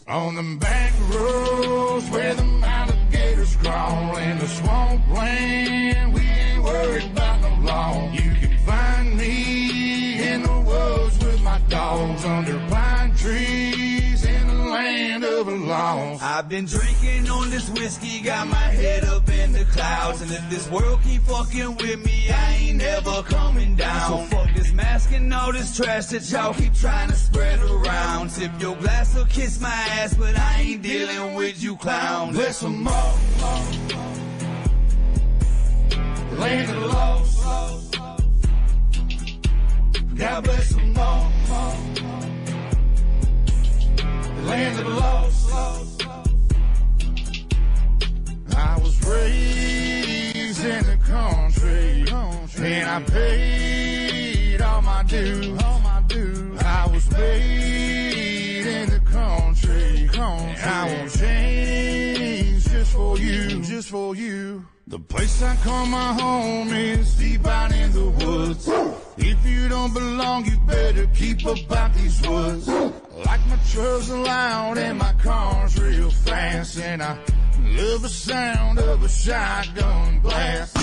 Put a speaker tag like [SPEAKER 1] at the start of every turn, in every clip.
[SPEAKER 1] On them back roads where the alligators crawl in the swampland, we ain't worried about no law. You can find me in the woods with my dogs under pine trees in the land of the lost.
[SPEAKER 2] I've been drinking on this whiskey, got my head up in the clouds, and if this world keep fucking with me, I ain't never coming down. So fuck this mask and all this trash that y'all keep trying to spread around. Tip your glass or kiss my ass, but I ain't dealing with you clowns.
[SPEAKER 1] Bless them all, land of the lost. God bless them all, land of the lost. I was raised in the country, and I paid all my dues. I was made in the country, and I won't change just for you. The place I call my home is deep out in the woods. If you don't belong, you better keep about these woods. Like my trucks are loud and my car's real fast, and I love the sound of a shotgun blast.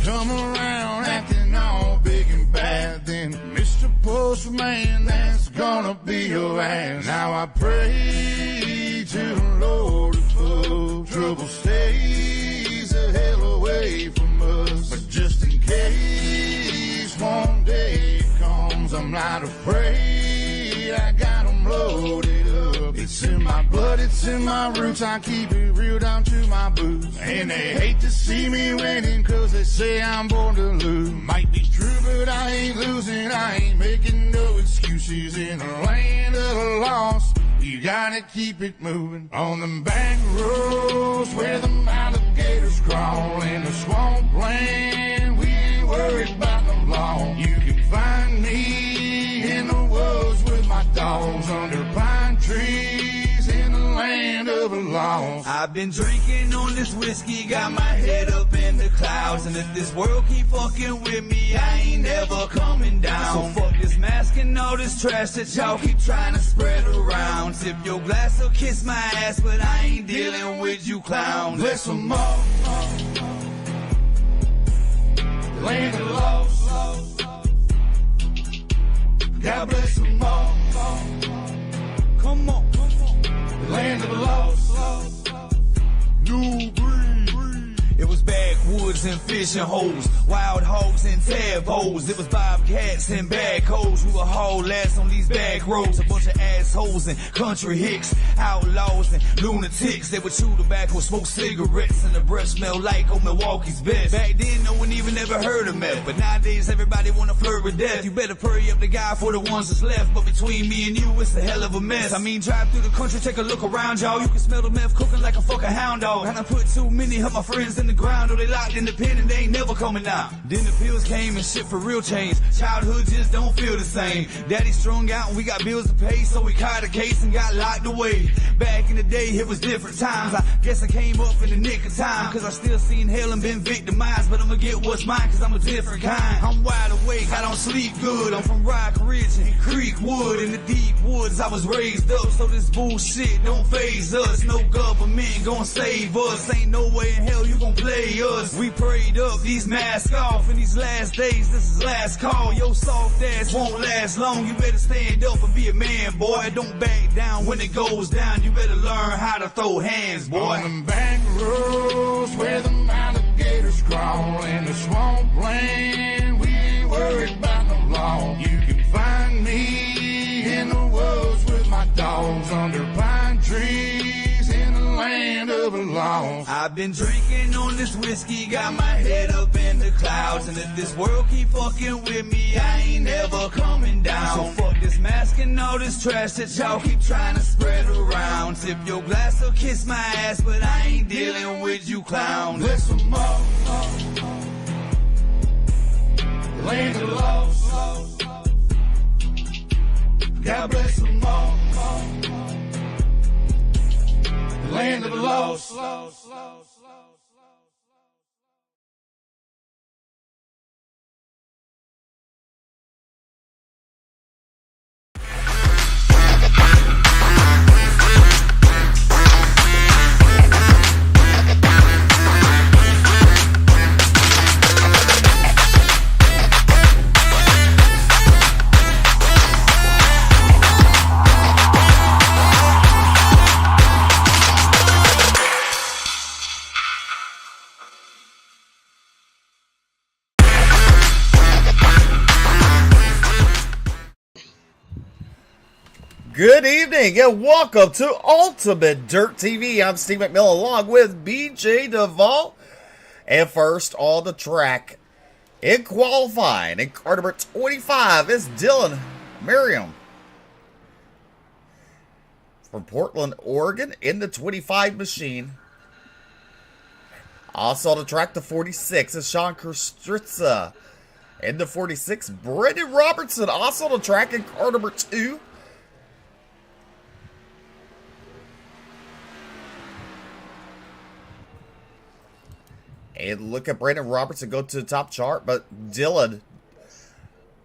[SPEAKER 1] Come around acting all big and bad, then Mr. Postman, that's gonna be your ass. Now I pray to the Lord above, trouble stays a hell away from us. But just in case one day it comes, I'm not afraid, I got 'em loaded up. It's in my blood, it's in my roots, I keep it real down to my boots. And they hate to see me winning, cause they say I'm born to lose. Might be true, but I ain't losing, I ain't making no excuses. In the land of the lost, you gotta keep it moving. On them back roads where the alligators crawl in the swampland, we ain't worried about no law. You can find me in the woods with my dogs under pine trees in the land of the lost.
[SPEAKER 2] I've been drinking on this whiskey, got my head up in the clouds, and if this world keep fucking with me, I ain't never coming down. So fuck this mask and all this trash that y'all keep trying to spread around. Tip your glass or kiss my ass, but I ain't dealing with you clowns.
[SPEAKER 1] Bless them all, land of the lost. God bless them all,
[SPEAKER 2] Come on.
[SPEAKER 1] land of the lost. New breed.
[SPEAKER 2] It was backwoods and fishing holes, wild hogs and tadpoles. It was bobcats and backhoes. We were haul ass on these back roads. A bunch of assholes and country hicks, outlaws and lunatics. They would chew tobacco, smoke cigarettes, and the breath smelled like old Milwaukee's best. Back then, no one even ever heard of meth, but nowadays everybody wanna flirt with death. You better purry up the guy for the ones that's left. But between me and you, it's a hell of a mess. I mean, drive through the country, take a look around, y'all. You can smell the meth cooking like a fucking hound dog. And I put too many of my friends in the ground, or they locked in the pen and they ain't never coming out. Then the pills came and shit for real changed. Childhood just don't feel the same. Daddy strung out and we got bills to pay, so we caught a case and got locked away. Back in the day, it was different times. I guess I came up in the nick of time, cause I still seen hell and been victimized. But I'ma get what's mine, cause I'm a different kind. I'm wide awake, I don't sleep good. I'm from Rock Ridge and Creekwood. In the deep woods, I was raised up, so this bullshit don't faze us. No government gon' save us. Ain't no way in hell you gon' play us. We prayed up, these masks off. In these last days, this is last call. Your soft ass won't last long. You better stand up and be a man, boy. Don't back down when it goes down. You better learn how to throw hands, boy.
[SPEAKER 1] On them back roads where the alligators crawl in the swampland, we ain't worried about no law. You can find me in the woods with my dogs under pine trees in the land of the lost.
[SPEAKER 2] I've been drinking on this whiskey, got my head up in the clouds, and if this world keep fucking with me, I ain't never coming down. So fuck this mask and all this trash that y'all keep trying to spread around. Tip your glass or kiss my ass, but I ain't dealing with you clowns.
[SPEAKER 1] Bless them all, land of the lost. God bless them all, land of the lost.
[SPEAKER 3] Good evening and welcome to Ultimate Dirt TV. I'm Steve McMillan along with BJ Duvall. And first on the track in qualifying in car number 25 is Dylan Merriam from Portland, Oregon in the 25 machine. Also on the track, the 46 is Sean Kostritza. In the 46, Brendan Robertson also on the track in car number 2. And look at Brendan Robertson go to the top chart, but Dylan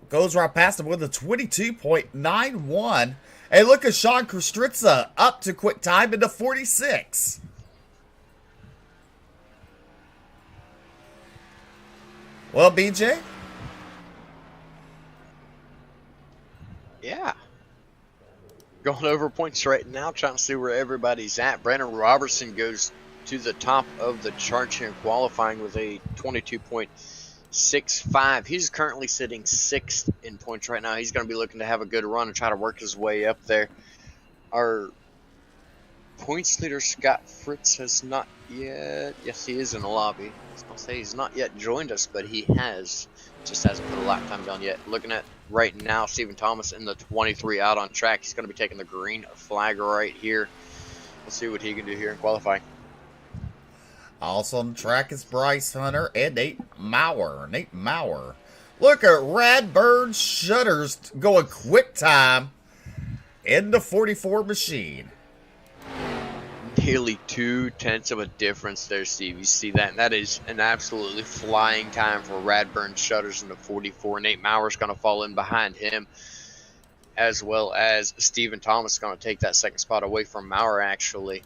[SPEAKER 3] goes right past him with a 22.91. And look at Sean Kostritza up to quick time in the 46. Well, BJ?
[SPEAKER 4] Yeah. Going over points right now, trying to see where everybody's at. Brandon Robertson goes to the top of the chart here in qualifying with a 22.65. He's currently sitting 6th in points right now. He's going to be looking to have a good run and try to work his way up there. Our points leader, Scott Fritz, has not yet... Yes, he is in the lobby. I was going to say he's not yet joined us, but he has. Just hasn't put a lap time down yet. Looking at right now, Stephen Thomas in the 23 out on track. He's going to be taking the green flag right here. We'll see what he can do here in qualifying.
[SPEAKER 3] Also on the track is Bryce Hunter and Nate Maurer. Look at Radburn Shutters going quick time in the 44 machine.
[SPEAKER 4] Nearly 0.2 of a difference there, Steve. You see that? And that is an absolutely flying time for Radburn Shutters in the 44. Nate Maurer's going to fall in behind him, as well as Stephen Thomas is going to take that second spot away from Maurer, actually.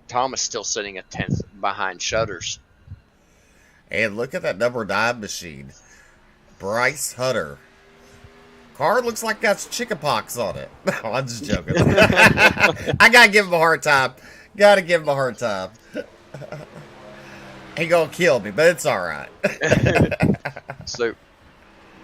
[SPEAKER 4] Thomas still sitting at 10th behind Shutters.
[SPEAKER 3] And look at that number 9 machine. Bryce Hunter. Car looks like that's chickenpox on it. No, I'm just joking. I gotta give him a hard time. He gonna kill me, but it's alright.
[SPEAKER 4] So,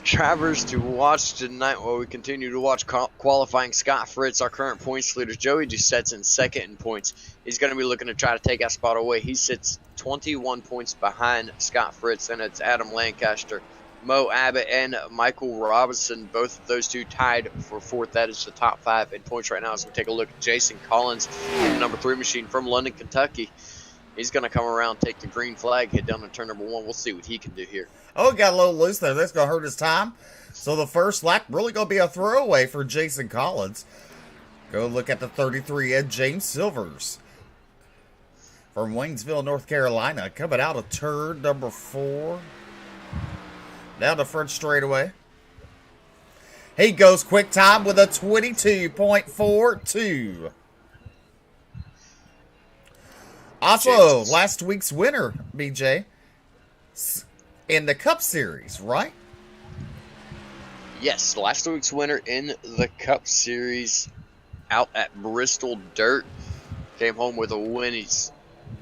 [SPEAKER 4] drivers to watch tonight while we continue to watch qualifying. Scott Fritz, our current points leader. Joey Doucette's in 2nd in points. He's going to be looking to try to take that spot away. He sits 21 points behind Scott Fritz, and it's Adam Lancaster, Mo Abbott, and Michael Robinson. Both of those two tied for 4th. That is the top 5 in points right now. As we take a look at Jason Collins, the number 3 machine from London, Kentucky. He's going to come around, take the green flag, head down to turn number 1. We'll see what he can do here.
[SPEAKER 3] Oh, got a little loose there. That's going to hurt his time. So the first lap really going to be a throwaway for Jason Collins. Go look at the 33 Ed James Silvers from Waynesville, North Carolina. Coming out of turn number 4. Down the front straightaway. He goes quick time with a 22.42. Also, last week's winner, BJ, in the Cup Series, right?
[SPEAKER 4] Yes, last week's winner in the Cup Series out at Bristol Dirt came home with a win. He's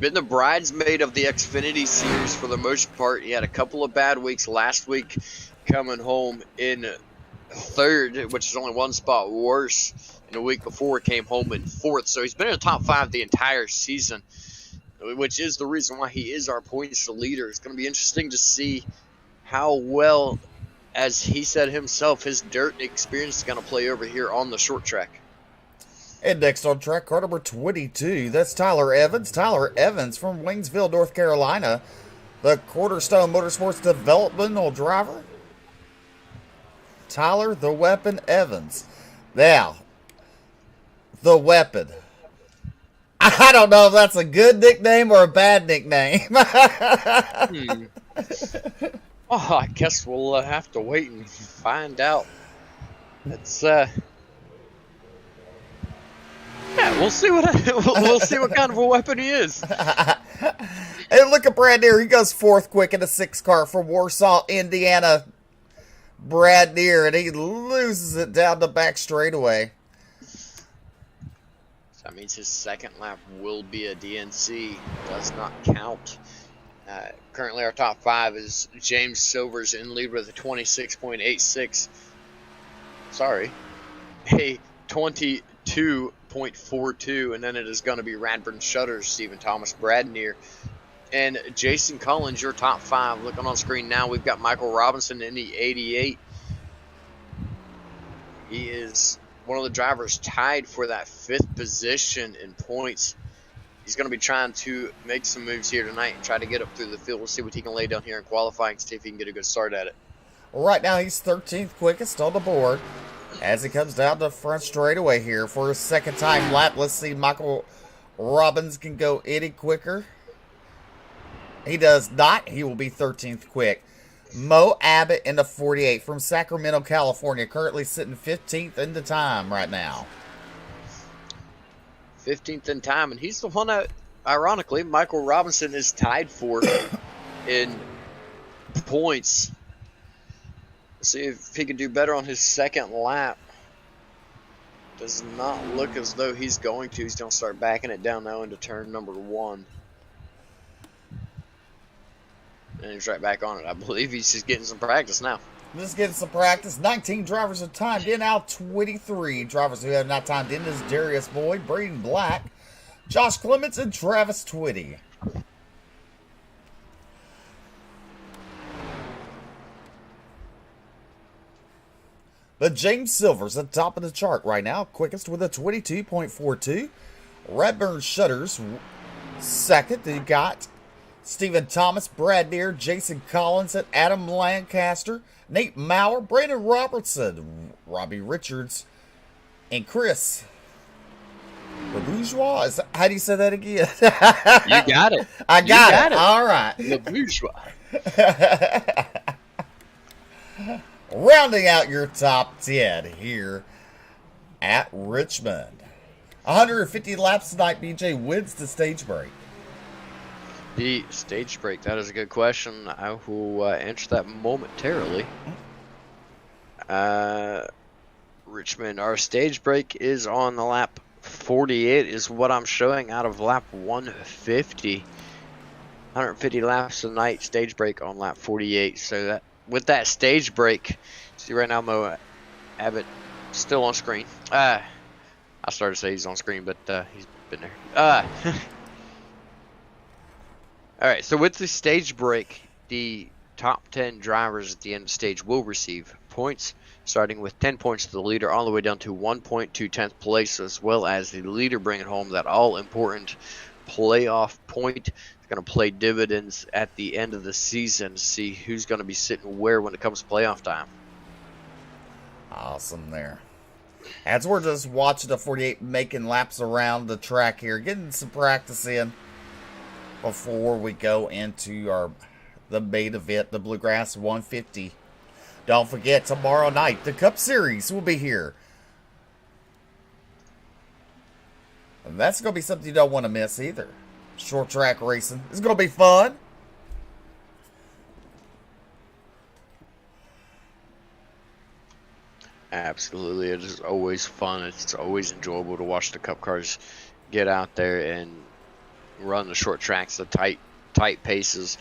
[SPEAKER 4] been the bridesmaid of the Xfinity Series for the most part. He had a couple of bad weeks last week, coming home in 3rd, which is only 1 spot worse. And the week before, came home in 4th. So he's been in the top 5 the entire season, which is the reason why he is our points leader. It's going to be interesting to see how well, as he said himself, his dirt experience is going to play over here on the short track.
[SPEAKER 3] And next on track, car number 22, that's Tyler Evans. Tyler Evans from Waynesville, North Carolina, the Cornerstone Motorsports developmental driver. Tyler the Weapon Evans. Now, the Weapon. I don't know if that's a good nickname or a bad nickname.
[SPEAKER 4] Oh, I guess we'll have to wait and find out. It's yeah, we'll see what we'll see what kind of a weapon he is.
[SPEAKER 3] Hey, look at Brad Neer. He goes 4th quick in a 6 car from Warsaw, Indiana. Brad Neer, and he loses it down the back straightaway.
[SPEAKER 4] That means his second lap will be a DNC. Does not count. Currently, our top 5 is James Silvers in lead with a 26.86. Sorry, a 22 22.42, and then it is going to be Radburn Shutters, Stephen Thomas, Bradneer, and Jason Collins, your top 5. Looking on screen now, we've got Michael Robinson in the 88. He is one of the drivers tied for that 5th position in points. He's going to be trying to make some moves here tonight and try to get up through the field. We'll see what he can lay down here in qualifying, see if he can get a good start at it.
[SPEAKER 3] Right now, he's 13th quickest on the board as he comes down the front straightaway here for his second time lap. Let's see, Michael Robbins can go any quicker. He does not. He will be 13th quick. Mo Abbott in the 48 from Sacramento, California, currently sitting 15th in the time right now.
[SPEAKER 4] 15th in time, and he's the one that, ironically, Michael Robinson is tied for in points. Let's see if he can do better on his second lap. Does not look as though he's going to. He's going to start backing it down now into turn number 1. And he's right back on it. I believe he's just getting some practice now.
[SPEAKER 3] Just getting some practice. 19 drivers have timed in, out 23 drivers who have not timed in is Darius Boyd, Braden Black, Josh Clements, and Travis Twitty. But James Silver's at the top of the chart right now, quickest with a 22.42. Radburn Shutters second. They got Stephen Thomas, Brad Deere, Jason Collins, and Adam Lancaster, Nate Maurer, Brandon Robertson, Robbie Richards, and Chris the Bourgeois. How do you say that again?
[SPEAKER 4] You got it.
[SPEAKER 3] I got it. All right.
[SPEAKER 4] The Bourgeois.
[SPEAKER 3] Rounding out your top 10 here at Richmond. 150 laps tonight. BJ wins the stage break.
[SPEAKER 4] The stage break, that is a good question. I will answer that momentarily. Richmond, our stage break is on the lap 48 is what I'm showing out of lap 150. 150 laps tonight, stage break on lap 48. So that with that stage break, see right now Mo Abbott still on screen. I started to say he's on screen, but he's been there. All right, so with the stage break, the top 10 drivers at the end of the stage will receive points, starting with 10 points to the leader, all the way down to 1 point to 10th place, as well as the leader bringing home that all-important playoff point. It's going to play dividends at the end of the season to see who's going to be sitting where when it comes to playoff time.
[SPEAKER 3] Awesome there. As we're just watching the 48 making laps around the track here, getting some practice in before we go into the main event, the Bluegrass 150. Don't forget, tomorrow night, the Cup Series will be here. And that's going to be something you don't want to miss either. Short track racing. It's going to be fun.
[SPEAKER 4] Absolutely. It is always fun. It's always enjoyable to watch the Cup cars get out there and run the short tracks, the tight paces.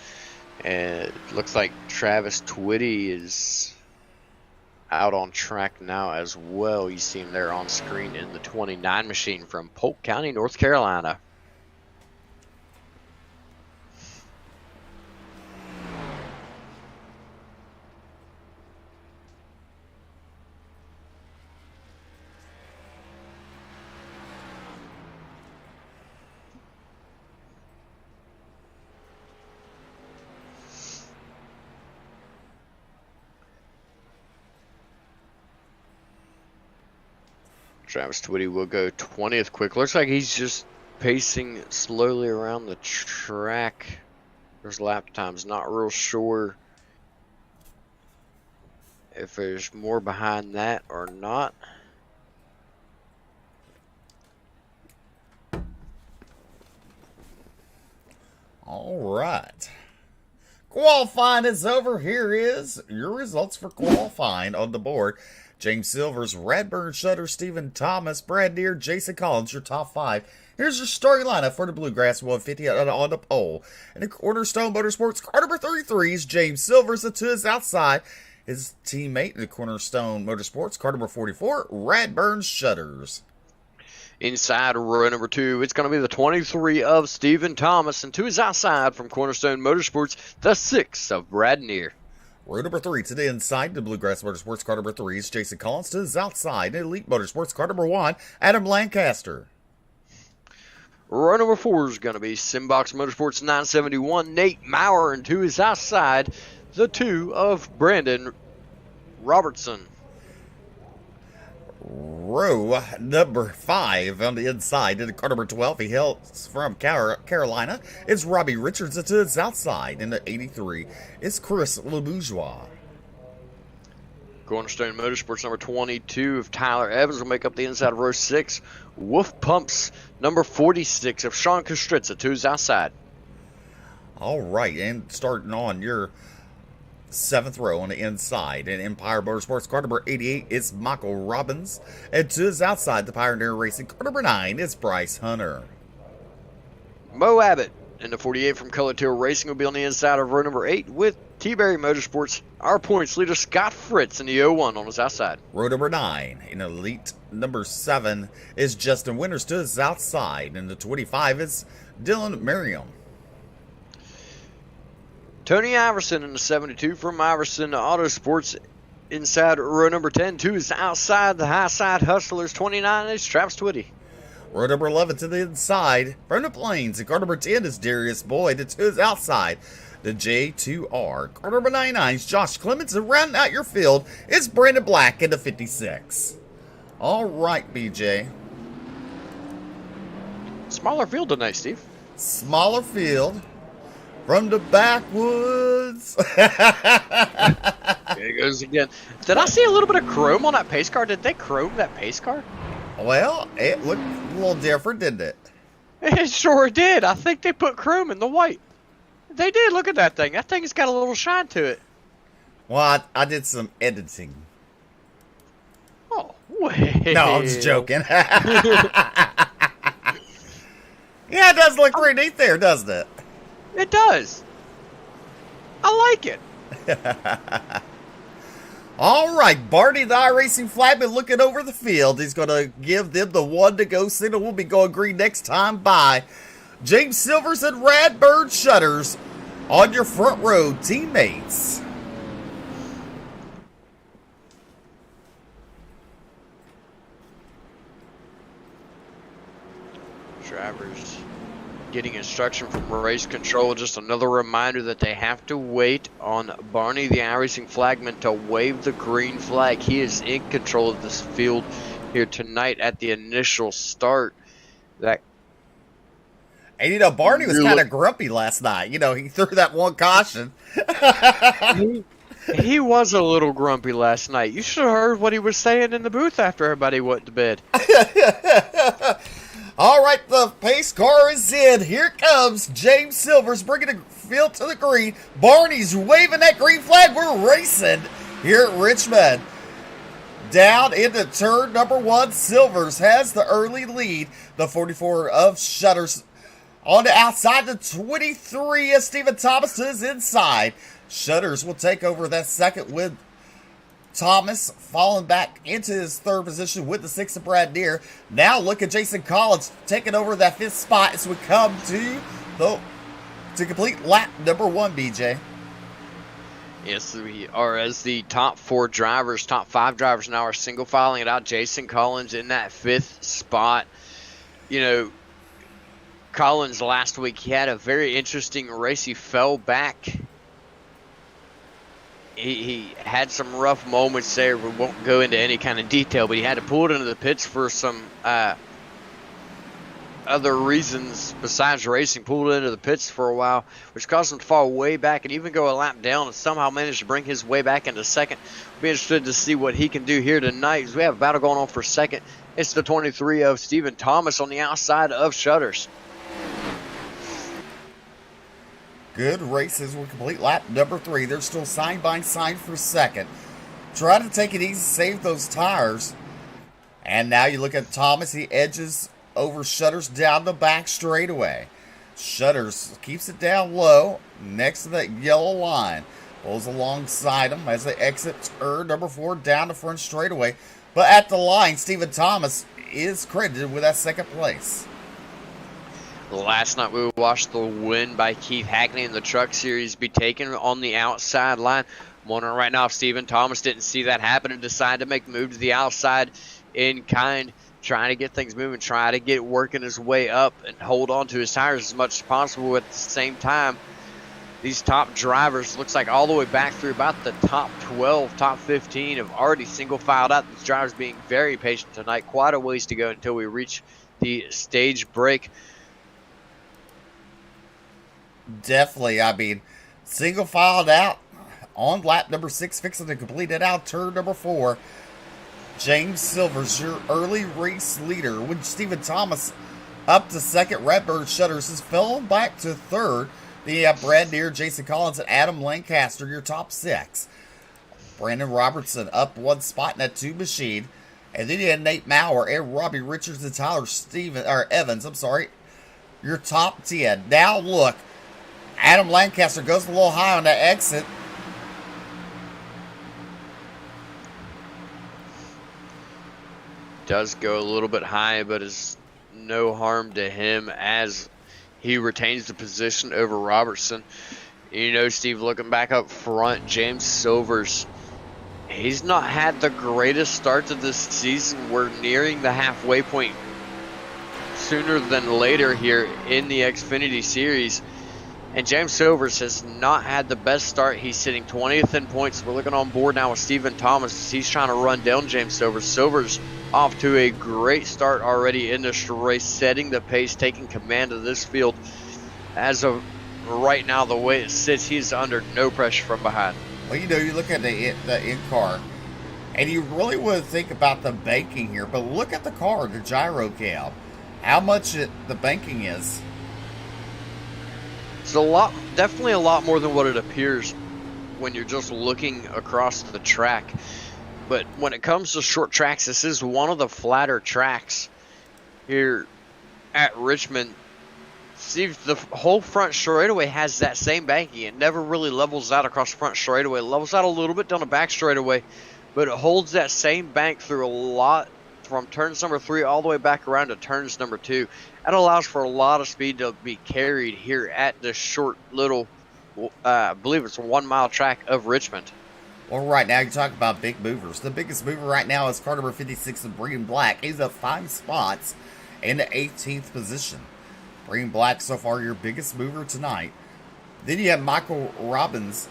[SPEAKER 4] And it looks like Travis Twitty is out on track now as well. You see him there on screen in the 29 machine from Polk County, North Carolina. Travis Twitty will go 20th quick. Looks like he's just pacing slowly around the track. There's lap times. Not real sure if there's more behind that or not.
[SPEAKER 3] All right. Qualifying is over. Here is your results for qualifying on the board. James Silver's, Radburn Shutter, Stephen Thomas, Brad Deere, Jason Collins, your top 5. Here's your starting lineup for the Bluegrass 150 on the pole. And the Cornerstone Motorsports car number 33 is James Silver's. To his outside, his teammate in the Cornerstone Motorsports car number 44, Radburn Shutters.
[SPEAKER 4] Inside row number 2, it's going to be the 23 of Stephen Thomas. And to his outside from Cornerstone Motorsports, the 6 of Brad Neer.
[SPEAKER 3] Row number 3 to the inside, the Bluegrass Motorsports car number 3 is Jason Collins. To his outside, Elite Motorsports car number 1, Adam Lancaster.
[SPEAKER 4] Row number 4 is going to be Simbox Motorsports 971, Nate Maurer. And to his outside, the 2 of Brandon Robertson.
[SPEAKER 3] Row number 5 on the inside, in car number 12, he hails from Carolina. It's Robbie Richards. To his outside, in the 83, it's Chris LeBourgeois.
[SPEAKER 4] Cornerstone Motorsports number 22 of Tyler Evans will make up the inside of row 6. Wolf Pumps number 46 of Sean Kostritza to his outside.
[SPEAKER 3] All right, and starting on your 7th row on the inside, in Empire Motorsports car number 88 is Michael Robbins. And to his outside, the Pioneer Racing car number 9 is Bryce Hunter.
[SPEAKER 4] Mo Abbott in the 48 from Color Teal Racing will be on the inside of row number 8 with T-Berry Motorsports. Our points leader Scott Fritz in the 01 on his outside.
[SPEAKER 3] Row number 9 in Elite number 7 is Justin Winters. To his outside, and the 25 is Dylan Merriam.
[SPEAKER 4] Tony Iverson in the 72 from Iverson Autosports inside row number 10. To his outside, the high side Hustlers 29 is Travis Twitty.
[SPEAKER 3] Row number 11 to the inside, Brendan Plains. And car number 10 is Darius Boyd. And to his outside, the J2R. Car number 99 is Josh Clements. And rounding out your field is Brandon Black in the 56. All right, BJ.
[SPEAKER 4] Smaller field tonight, Steve.
[SPEAKER 3] Smaller field from the backwoods.
[SPEAKER 4] There it goes again. Did I see a little bit of chrome on that pace car? Did they chrome that pace car?
[SPEAKER 3] Well, it looked a little different, didn't it?
[SPEAKER 4] It sure did. I think they put chrome in the white. They did. Look at that thing. That thing's got a little shine to it.
[SPEAKER 3] Well, I did some editing.
[SPEAKER 4] Oh, wait.
[SPEAKER 3] No, I'm just joking. Yeah, it does look pretty neat there, doesn't it?
[SPEAKER 4] It does. I like it.
[SPEAKER 3] All right, Barney the iRacing flagman looking over the field. He's going to give them the 1 to go signal. We'll be going green next time by James Silvers and Radbird Shutters on your front row teammates.
[SPEAKER 4] Drivers getting instruction from race control. Just another reminder that they have to wait on Barney the iRacing flagman to wave the green flag. He is in control of this field here tonight at the initial start.
[SPEAKER 3] And you know, Barney was kind of grumpy last night. You know, he threw that one caution.
[SPEAKER 4] He was a little grumpy last night. You should have heard what he was saying in the booth after everybody went to bed.
[SPEAKER 3] All right, the pace car is in. Here comes James Silvers bringing the field to the green. Barney's waving that green flag. We're racing here at Richmond. Down into turn number 1, Silvers has the early lead. The 44 of Shutters on the outside. The 23 of Stephen Thomas is inside. Shutters will take over that second with Thomas falling back into his 3rd position with the 6 of Brad Neer. Now look at Jason Collins taking over that 5th spot as we come to complete lap number 1, BJ.
[SPEAKER 4] Yes, we are, as the top 5 drivers now are single filing it out. Jason Collins in that 5th spot. You know, Collins last week, he had a very interesting race. He fell back. He had some rough moments there. We won't go into any kind of detail, but he had to pull it into the pits for some other reasons besides racing. Pulled it into the pits for a while, which caused him to fall way back and even go a lap down, and somehow managed to bring his way back into second. We'll be interested to see what he can do here tonight, as we have a battle going on for second. It's the 23 of Stephen Thomas on the outside of Shutters.
[SPEAKER 3] Good races will complete lap number 3. They're still side by side for second. Try to take it easy, save those tires. And now you look at Thomas. He edges over Shutters down the back straightaway. Shutters keeps it down low next to that yellow line. Pulls alongside him as they exit turn number 4 down the front straightaway. But at the line, Stephen Thomas, is credited with that second place.
[SPEAKER 4] Last night we watched the win by Keith Hackney in the Truck Series be taken on the outside line. I'm wondering right now if Stephen Thomas didn't see that happen and decided to make the move to the outside in kind, trying to get things moving, trying to get working his way up and hold on to his tires as much as possible. At the same time, these top drivers, looks like all the way back through about the top 12, top 15 have already single filed out. These drivers being very patient tonight. Quite a ways to go until we reach the stage break.
[SPEAKER 3] Definitely. I mean, single filed out on lap number 6, fixing to complete it out. Turn number 4. James Silver's your early race leader. With Stephen Thomas up to second, Redbird Shutters has fell back to third. Then you have Brad Deere, Jason Collins, and Adam Lancaster, your top 6. Brandon Robertson up 1 spot in that 2 machine. And then you had Nate Maurer and Robbie Richards and Tyler Evans, your top 10. Now look, Adam Lancaster goes a little high on that exit.
[SPEAKER 4] Does go a little bit high, but is no harm to him as he retains the position over Robertson. You know, Steve, looking back up front, James Silvers, he's not had the greatest start to this season. We're nearing the halfway point sooner than later here in the Xfinity Series. And James Silvers has not had the best start. He's sitting 20th in points. We're looking on board now with Stephen Thomas. He's trying to run down James Silvers. Silvers off to a great start already in this race, setting the pace, taking command of this field. As of right now, the way it sits, he's under no pressure from behind.
[SPEAKER 3] Well, you know, you look at the in-car, and you really would think about the banking here, but look at the car, the gyro cam, how much the banking is.
[SPEAKER 4] It's definitely a lot more than what it appears when you're just looking across the track. But when it comes to short tracks, this is one of the flatter tracks here at Richmond. See, the whole front straightaway has that same banking. It never really levels out across the front straightaway. It levels out a little bit down the back straightaway, but it holds that same bank through a lot from turns number 3 all the way back around to turns number 2. That allows for a lot of speed to be carried here at this short little, I believe it's a 1 mile track of Richmond.
[SPEAKER 3] Well, right now you talk about big movers. The biggest mover right now is car number 56 of Green Black. He's up 5 spots in the 18th position. Green Black so far your biggest mover tonight. Then you have Michael Robbins.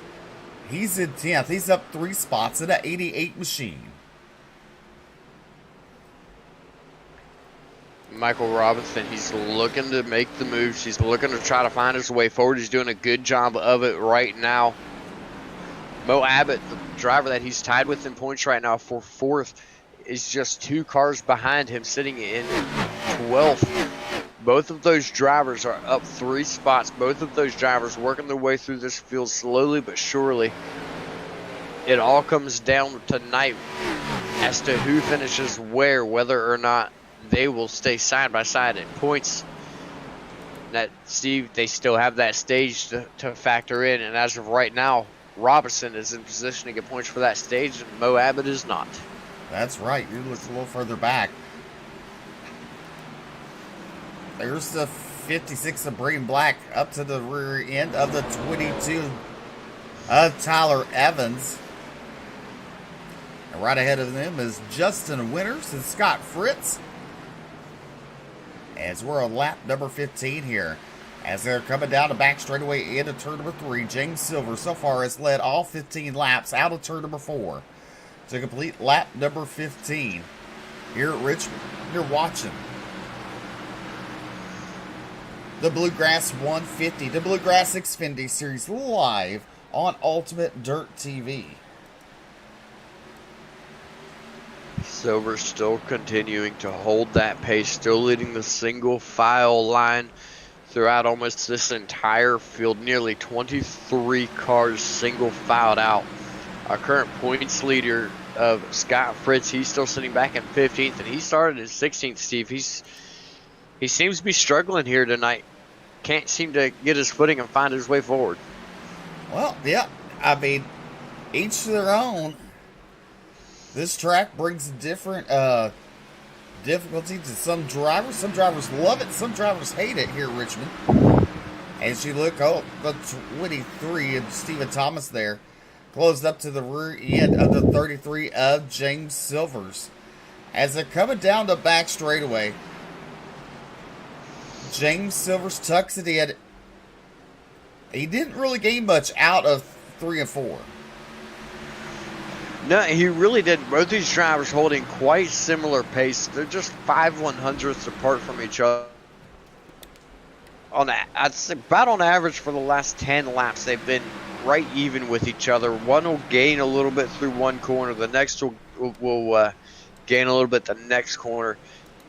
[SPEAKER 3] He's in 10th. He's up 3 spots in the 88 machine.
[SPEAKER 4] Michael Robinson, he's looking to make the moves. He's looking to try to find his way forward. He's doing a good job of it right now. Mo Abbott, the driver that he's tied with in points right now for 4th, is just 2 cars behind him, sitting in 12th. Both of those drivers are up 3 spots. Both of those drivers working their way through this field slowly but surely. It all comes down tonight as to who finishes where, whether or not they will stay side by side in points. That, Steve, they still have that stage to factor in, and as of right now, Robertson is in position to get points for that stage, and Mo Abbott is not.
[SPEAKER 3] That's right. You look a little further back. There's the 56 of Green Black up to the rear end of the 22 of Tyler Evans. And right ahead of them is Justin Winters and Scott Fritz. As we're on lap number 15 here. As they're coming down the back straightaway into turn number 3, James Silver so far has led all 15 laps out of turn number 4 to complete lap number 15 here at Richmond. You're watching the Bluegrass 150, the Bluegrass Xfinity Series live on Ultimate Dirt TV.
[SPEAKER 4] Silver still continuing to hold that pace, still leading the single file line throughout almost this entire field. Nearly 23 cars single filed out. Our current points leader of Scott Fritz, he's still sitting back in 15th, and he started in 16th, Steve. He seems to be struggling here tonight. Can't seem to get his footing and find his way forward.
[SPEAKER 3] Well, yeah, I mean, each to their own. This track brings different difficulty to some drivers. Some drivers love it. Some drivers hate it here at Richmond. As you look, the 23 of Stephen Thomas there closed up to the rear end of the 33 of James Silvers. As they're coming down the back straightaway, James Silvers tucks it in. He didn't really gain much out of 3 and 4.
[SPEAKER 4] No, he really didn't. Both these drivers holding quite similar pace. They're just 5/100ths apart from each other. I'd say about on average for the last 10 laps, they've been right even with each other. One will gain a little bit through one corner. The next will gain a little bit the next corner.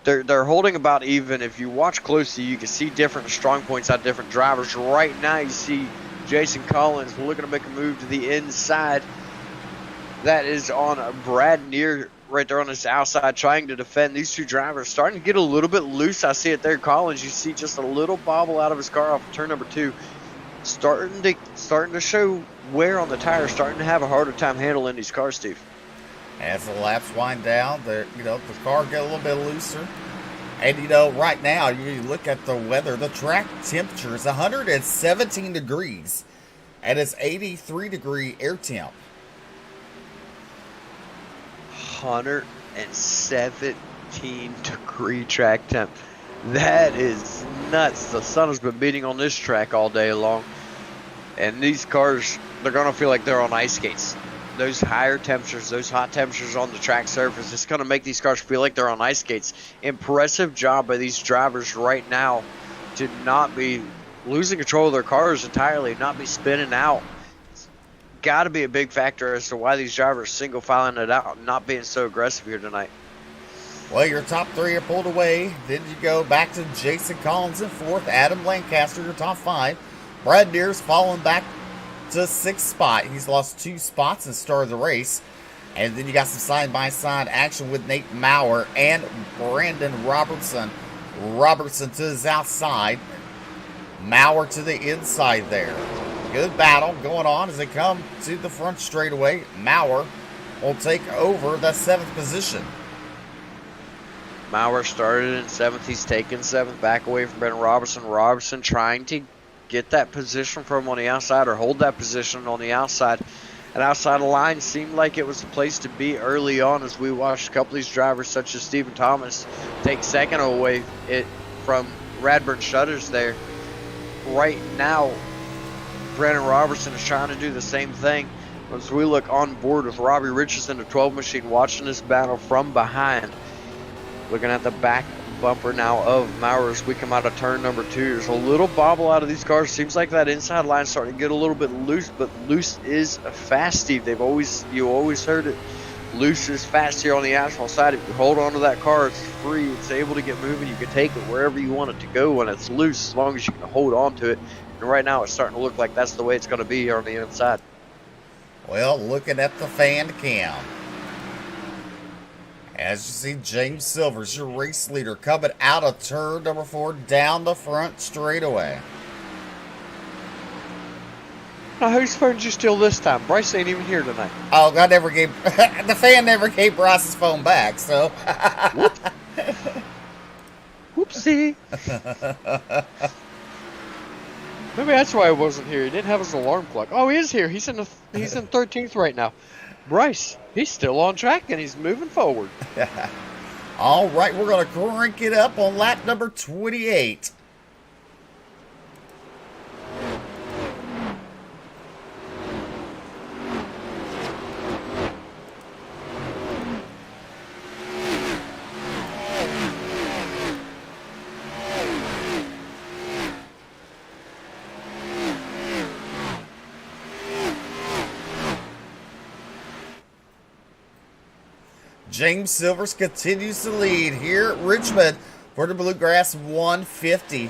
[SPEAKER 4] They're holding about even. If you watch closely, you can see different strong points out of different drivers. Right now, you see Jason Collins looking to make a move to the inside. That is on Brad Neer right there on his outside, trying to defend. These two drivers starting to get a little bit loose. I see it there. Collins, you see just a little bobble out of his car off of turn number 2. Starting to show wear on the tires, starting to have a harder time handling these cars, Steve.
[SPEAKER 3] As the laps wind down, the car get a little bit looser. And, right now, you look at the weather, the track temperature is 117 degrees. And it's 83-degree air temp.
[SPEAKER 4] 117-degree track temp. That is nuts. The sun has been beating on this track all day long. And these cars, they're going to feel like they're on ice skates. Those higher temperatures, those hot temperatures on the track surface, it's going to make these cars feel like they're on ice skates. Impressive job by these drivers right now to not be losing control of their cars entirely, not be spinning out. Got to be a big factor as to why these drivers single filing it out and not being so aggressive here tonight.
[SPEAKER 3] Well, your top 3 are pulled away. Then you go back to Jason Collins in 4th, Adam Lancaster, your top 5. Brad Neer's falling back to 6th spot. He's lost 2 spots and started the race. And then you got some side-by-side action with Nate Maurer and Brandon Robertson. Robertson to his outside. Maurer to the inside there. Good battle going on as they come to the front straightaway. Maurer will take over the 7th position.
[SPEAKER 4] Maurer started in 7th. He's taken 7th, back away from Brandon Robertson. Robertson trying to get that position from on the outside or hold that position on the outside. And outside the line seemed like it was the place to be early on as we watched a couple of these drivers such as Stephen Thomas take 2nd away from Radburn Shutters there. Right now, Brandon Robertson is trying to do the same thing. As we look on board with Robbie Richardson, the 12 machine, watching this battle from behind. Looking at the back bumper now of Maurer as we come out of turn number 2. There's a little bobble out of these cars. Seems like that inside line starting to get a little bit loose, but loose is fast, Steve. You always heard it. Loose is fast here on the asphalt side. If you hold on to that car, it's free. It's able to get moving. You can take it wherever you want it to go when it's loose, as long as you can hold on to it. And right now it's starting to look like that's the way it's going to be here on the inside.
[SPEAKER 3] Well, looking at the fan cam. As you see, James Silvers, your race leader, coming out of turn number 4 down the front straightaway.
[SPEAKER 4] Now, whose phone did you steal this time? Bryce ain't even here tonight.
[SPEAKER 3] Oh, I never gave the fan never gave Bryce's phone back, so.
[SPEAKER 4] Whoopsie. Maybe that's why I wasn't here. He didn't have his alarm clock. Oh, he is here. He's in 13th right now. Bryce, he's still on track and he's moving forward.
[SPEAKER 3] All right, we're going to crank it up on lap number 28. James Silvers continues to lead here at Richmond for the Bluegrass 150.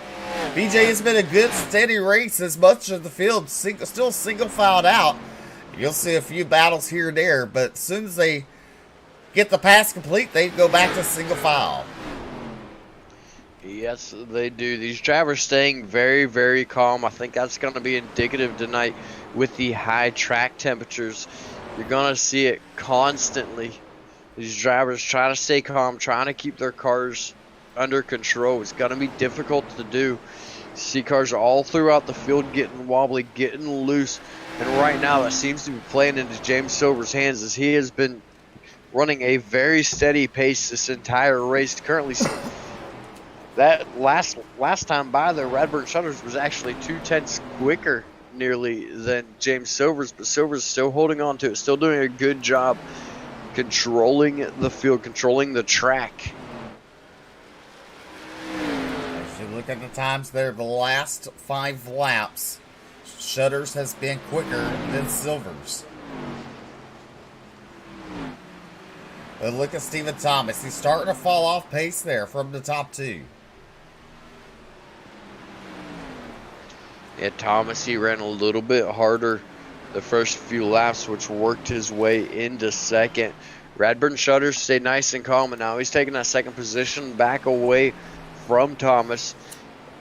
[SPEAKER 3] BJ, has been a good, steady race as much of the field still single filed out. You'll see a few battles here and there, but as soon as they get the pass complete, they go back to single file.
[SPEAKER 4] Yes, they do. These drivers staying very, very calm. I think that's going to be indicative tonight with the high track temperatures. You're going to see it constantly. These drivers trying to stay calm, trying to keep their cars under control. It's going to be difficult to do. See cars all throughout the field getting wobbly, getting loose. And right now that seems to be playing into James Silver's hands as he has been running a very steady pace this entire race. Currently, that last time by the Radburn Shutters was actually 2/10 quicker nearly than James Silver's, but Silver's still holding on to it, still doing a good job controlling the field, controlling the track.
[SPEAKER 3] As you look at the times there, the last 5 laps, Shutters has been quicker than Silver's. But look at Stephen Thomas. He's starting to fall off pace there from the top 2.
[SPEAKER 4] Yeah, Thomas, he ran a little bit harder the first few laps, which worked his way into second. Radburn Shutters stayed nice and calm, and now he's taking that second position back away from Thomas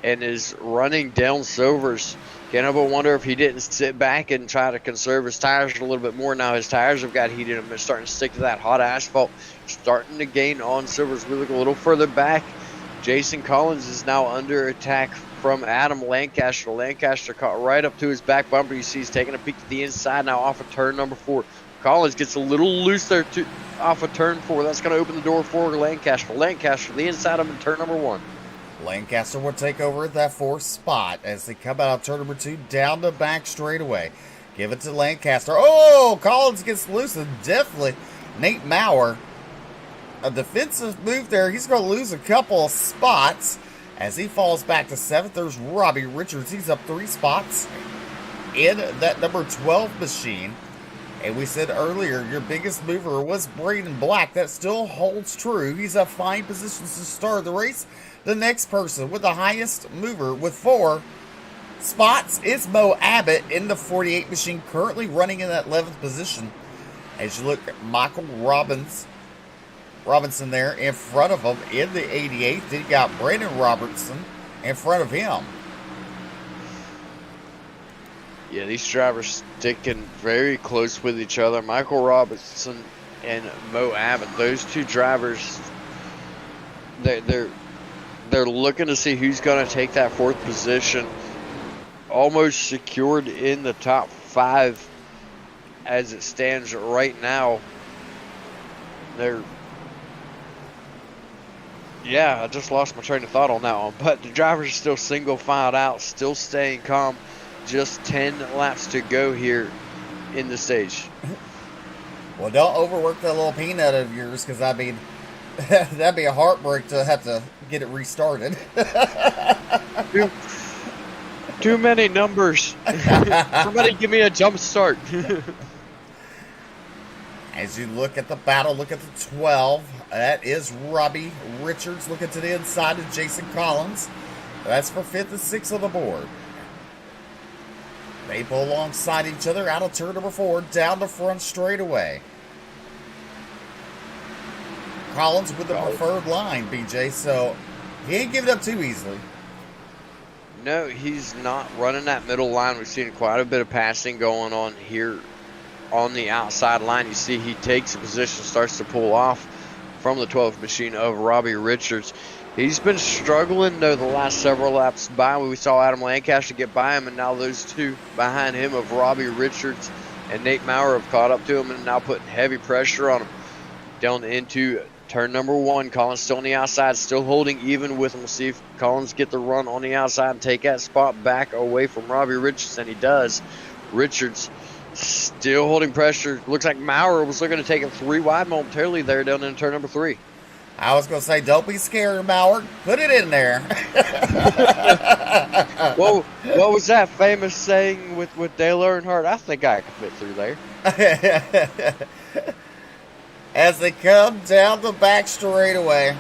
[SPEAKER 4] and is running down Silver's. Can't help but wonder if he didn't sit back and try to conserve his tires a little bit more. Now his tires have got heated and they're starting to stick to that hot asphalt, starting to gain on Silver's. We look a little further back. Jason Collins is now under attack from Adam Lancaster. Lancaster caught right up to his back bumper. You see he's taking a peek to the inside now off of turn number 4. Collins gets a little loose there off of turn 4. That's going to open the door for Lancaster. Lancaster, the inside of him in turn number 1.
[SPEAKER 3] Lancaster will take over at that 4th spot as they come out of turn number 2 down the back straightaway. Give it to Lancaster. Oh, Collins gets loose and definitely Nate Maurer. A defensive move there. He's going to lose a couple of spots as he falls back to 7th. There's Robbie Richards. He's up 3 spots in that number 12 machine. And we said earlier, your biggest mover was Braden Black. That still holds true. He's up 5 positions to start the race. The next person with the highest mover with 4 spots is Mo Abbott in the 48 machine, currently running in that 11th position. As you look at Michael Robinson there in front of him in the 88th. Then you got Brandon Robertson in front of him.
[SPEAKER 4] Yeah, these drivers sticking very close with each other. Michael Robinson and Mo Abbott, those 2 drivers, they're looking to see who's going to take that 4th position. Almost secured in the top 5 as it stands right now. I just lost my train of thought on that one. But the drivers are still single filed out, still staying calm. Just 10 laps to go here in the stage.
[SPEAKER 3] Well, don't overwork that little peanut of yours, because I mean, that'd be a heartbreak to have to get it restarted.
[SPEAKER 4] Too many numbers. Somebody give me a jump start.
[SPEAKER 3] As you look at the battle, look at the 12. That is Robbie Richards. Looking to the inside of Jason Collins. That's for 5th and 6th on the board. They pull alongside each other out of turn number 4, down the front straightaway. Collins with the preferred line, BJ, so he ain't giving up too easily.
[SPEAKER 4] No, he's not running that middle line. We've seen quite a bit of passing going on here on the outside line. You see he takes a position, starts to pull off from the 12th machine of Robbie Richards. He's been struggling, though, the last several laps by. We saw Adam Lancaster get by him, and now those 2 behind him of Robbie Richards and Nate Maurer have caught up to him and now putting heavy pressure on him. Down into turn number 1, Collins still on the outside, still holding even with him. We'll see if Collins get the run on the outside and take that spot back away from Robbie Richards, and he does. Richards still holding pressure. Looks like Maurer was looking to take him 3 wide momentarily there down in turn number 3.
[SPEAKER 3] I was going to say, don't be scared, Maurer. Put it in there.
[SPEAKER 4] Well, what was that famous saying with Dale Earnhardt? I think I could fit through there.
[SPEAKER 3] As they come down the back straightaway,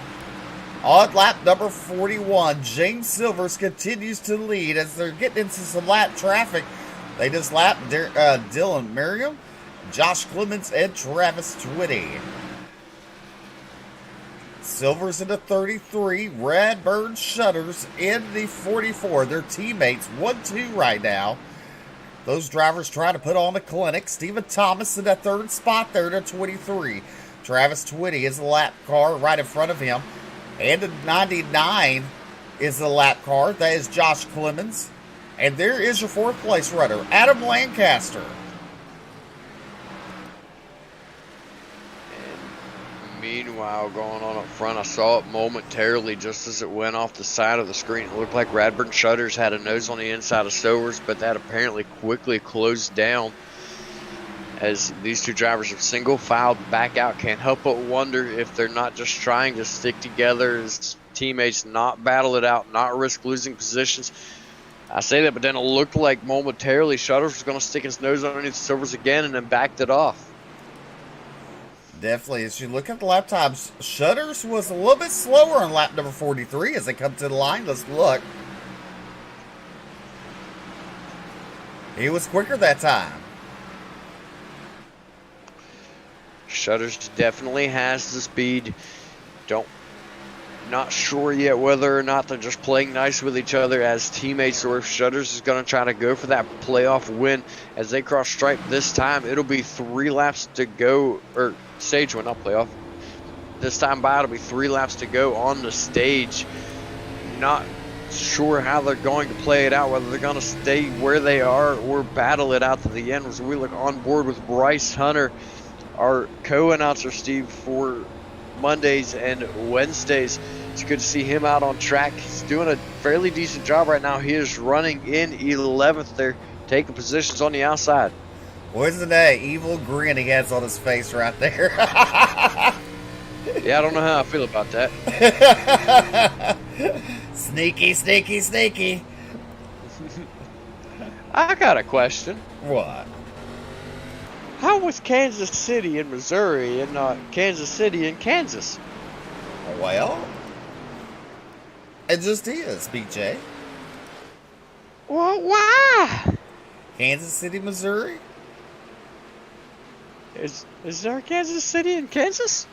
[SPEAKER 3] on lap number 41, James Silvers continues to lead as they're getting into some lap traffic. They just lapped Dylan Merriam, Josh Clemens, and Travis Twitty. Silvers in the 33, Radburn Shutters in the 44. Their teammates 1-2 right now. Those drivers trying to put on a clinic. Stephen Thomas in that 3rd spot there to 23. Travis Twitty is the lap car right in front of him. And the 99 is the lap car. That is Josh Clemens. And there is your fourth place runner, Adam Lancaster.
[SPEAKER 4] And meanwhile, going on up front, I saw it momentarily just as it went off the side of the screen. It looked like Radburn Shutters had a nose on the inside of Sowers, but that apparently quickly closed down as these two drivers have single filed back out. Can't help but wonder if they're not just trying to stick together as teammates, not battle it out, not risk losing positions. I say that, but then it looked like momentarily Shutters was going to stick his nose underneath Silvers again and then backed it off.
[SPEAKER 3] Definitely, as you look at the lap times, Shutters was a little bit slower on lap number 43 as they come to the line. Let's look. He was quicker that time.
[SPEAKER 4] Shutters definitely has the speed. Not sure yet whether or not they're just playing nice with each other as teammates, or if Shutters is going to try to go for that playoff win as they cross stripe this time. It'll be 3 laps to go, or stage win, not playoff. This time by, it'll be 3 laps to go on the stage. Not sure how they're going to play it out, whether they're going to stay where they are or battle it out to the end. As we look on board with Bryce Hunter, our co-announcer, Steve, for Mondays and Wednesdays. It's good to see him out on track. He's doing a fairly decent job right now. He is running in 11th there, taking positions on the outside.
[SPEAKER 3] Wasn't that evil grin he has on his face right there?
[SPEAKER 4] Yeah, I don't know how I feel about that.
[SPEAKER 3] Sneaky, sneaky, sneaky.
[SPEAKER 4] I got a question.
[SPEAKER 3] What?
[SPEAKER 4] How was Kansas City in Missouri and not Kansas City in Kansas?
[SPEAKER 3] Well, it just is, BJ.
[SPEAKER 4] Well, why?
[SPEAKER 3] Kansas City, Missouri?
[SPEAKER 4] Is there a Kansas City in Kansas?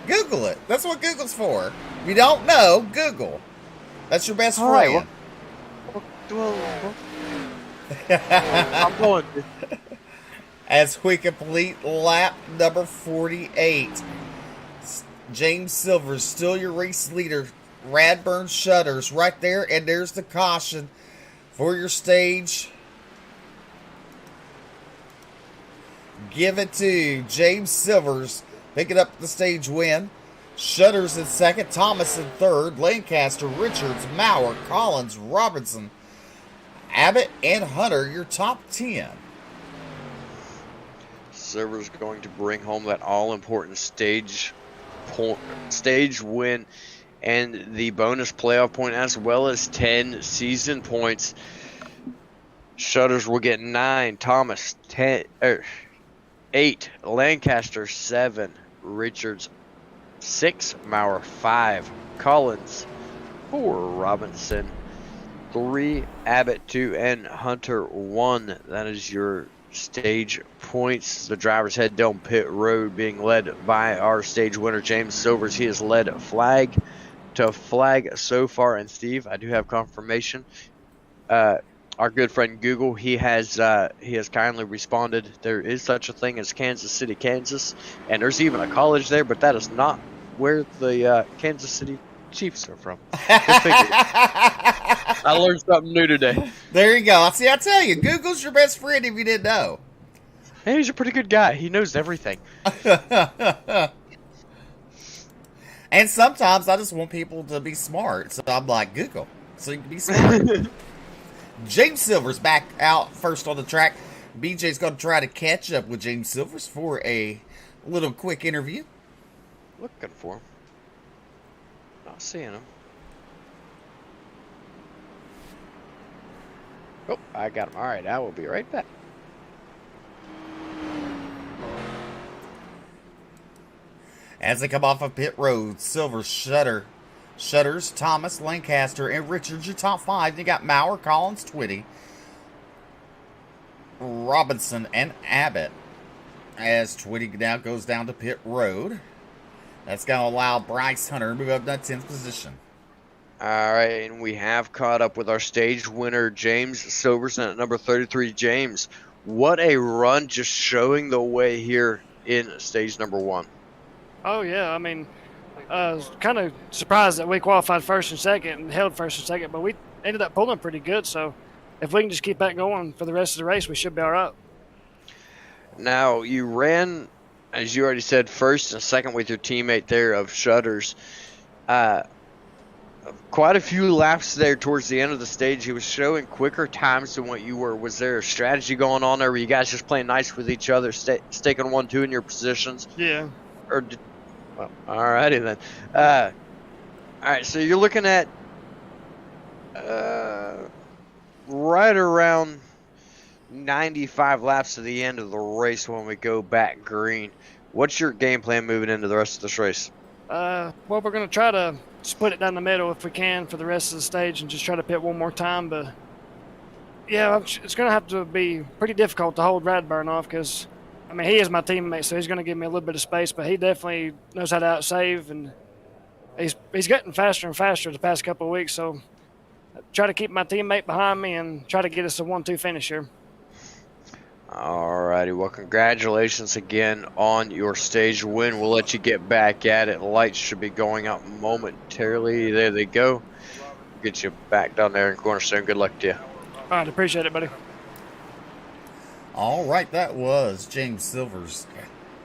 [SPEAKER 3] Google it. That's what Google's for. If you don't know, Google. That's your best
[SPEAKER 4] All
[SPEAKER 3] friend.
[SPEAKER 4] right, well, I'm going to.
[SPEAKER 3] As we complete lap number 48, James Silvers still your race leader. Radburn Shutters right there, and there's the caution for your stage. Give it to James Silvers, picking up the stage win. Shutters in second, Thomas in third, Lancaster, Richards, Maurer, Collins, Robinson, Abbott, and Hunter, your top 10.
[SPEAKER 4] Silver's going to bring home that all-important stage win and the bonus playoff point, as well as 10 season points. Shutters will get 9, Thomas 8, Lancaster 7, Richards 6, Maurer 5, Collins 4, Robinson 3, Abbott 2, and Hunter 1. That is your stage points. The drivers head down pit road, being led by our stage winner James Silvers. He has led flag to flag so far. And Steve, I do have confirmation. Our good friend Google, he has kindly responded. There is such a thing as Kansas City, Kansas, and there's even a college there, but that is not where the Kansas City Chiefs are from. I learned something new today.
[SPEAKER 3] There you go. See, I tell you, Google's your best friend if you didn't know.
[SPEAKER 4] Hey, he's a pretty good guy. He knows everything.
[SPEAKER 3] And sometimes I just want people to be smart, so I'm like, Google, so you can be smart. James Silvers back out first on the track. BJ's going to try to catch up with James Silvers for a little quick interview.
[SPEAKER 4] Looking for him. Not seeing him. Oh, I got him. All right, I will be right back.
[SPEAKER 3] As they come off of pit road, Silver, Shutters, Thomas, Lancaster, and Richards, your top 5. You got Maurer, Collins, Twitty, Robinson, and Abbott. As Twitty now goes down to pit road. That's going to allow Bryce Hunter to move up to that 10th position.
[SPEAKER 4] All right, and we have caught up with our stage winner, James Silverson, at number 33. James, what a run, just showing the way here in stage number 1.
[SPEAKER 5] Oh, yeah. I mean, I was kind of surprised that we qualified first and second and held first and second, but we ended up pulling pretty good. So if we can just keep that going for the rest of the race, we should be all right.
[SPEAKER 4] Now, you ran, as you already said, first and second with your teammate there of Shutters. Quite a few laps there towards the end of the stage. He was showing quicker times than what you were. Was there a strategy going on there? Were you guys just playing nice with each other, staking 1-2 in your positions?
[SPEAKER 5] Yeah.
[SPEAKER 4] Well, alrighty then. All right, so you're looking at right around 95 laps to the end of the race when we go back green. What's your game plan moving into the rest of this race?
[SPEAKER 5] Well, we're going to try to split it down the middle if we can for the rest of the stage and just try to pit one more time. But, yeah, it's going to have to be pretty difficult to hold Radburn off because, I mean, he is my teammate, so he's going to give me a little bit of space. But he definitely knows how to outsave, and he's getting faster and faster the past couple of weeks. So try to keep my teammate behind me and try to get us a 1-2 finish here.
[SPEAKER 4] Alrighty, well, congratulations again on your stage win. We'll let you get back at it. Lights should be going up momentarily. There they go. Get you back down there in Cornerstone. Good luck to you.
[SPEAKER 5] All right, appreciate it, buddy.
[SPEAKER 3] All right, that was James Silvers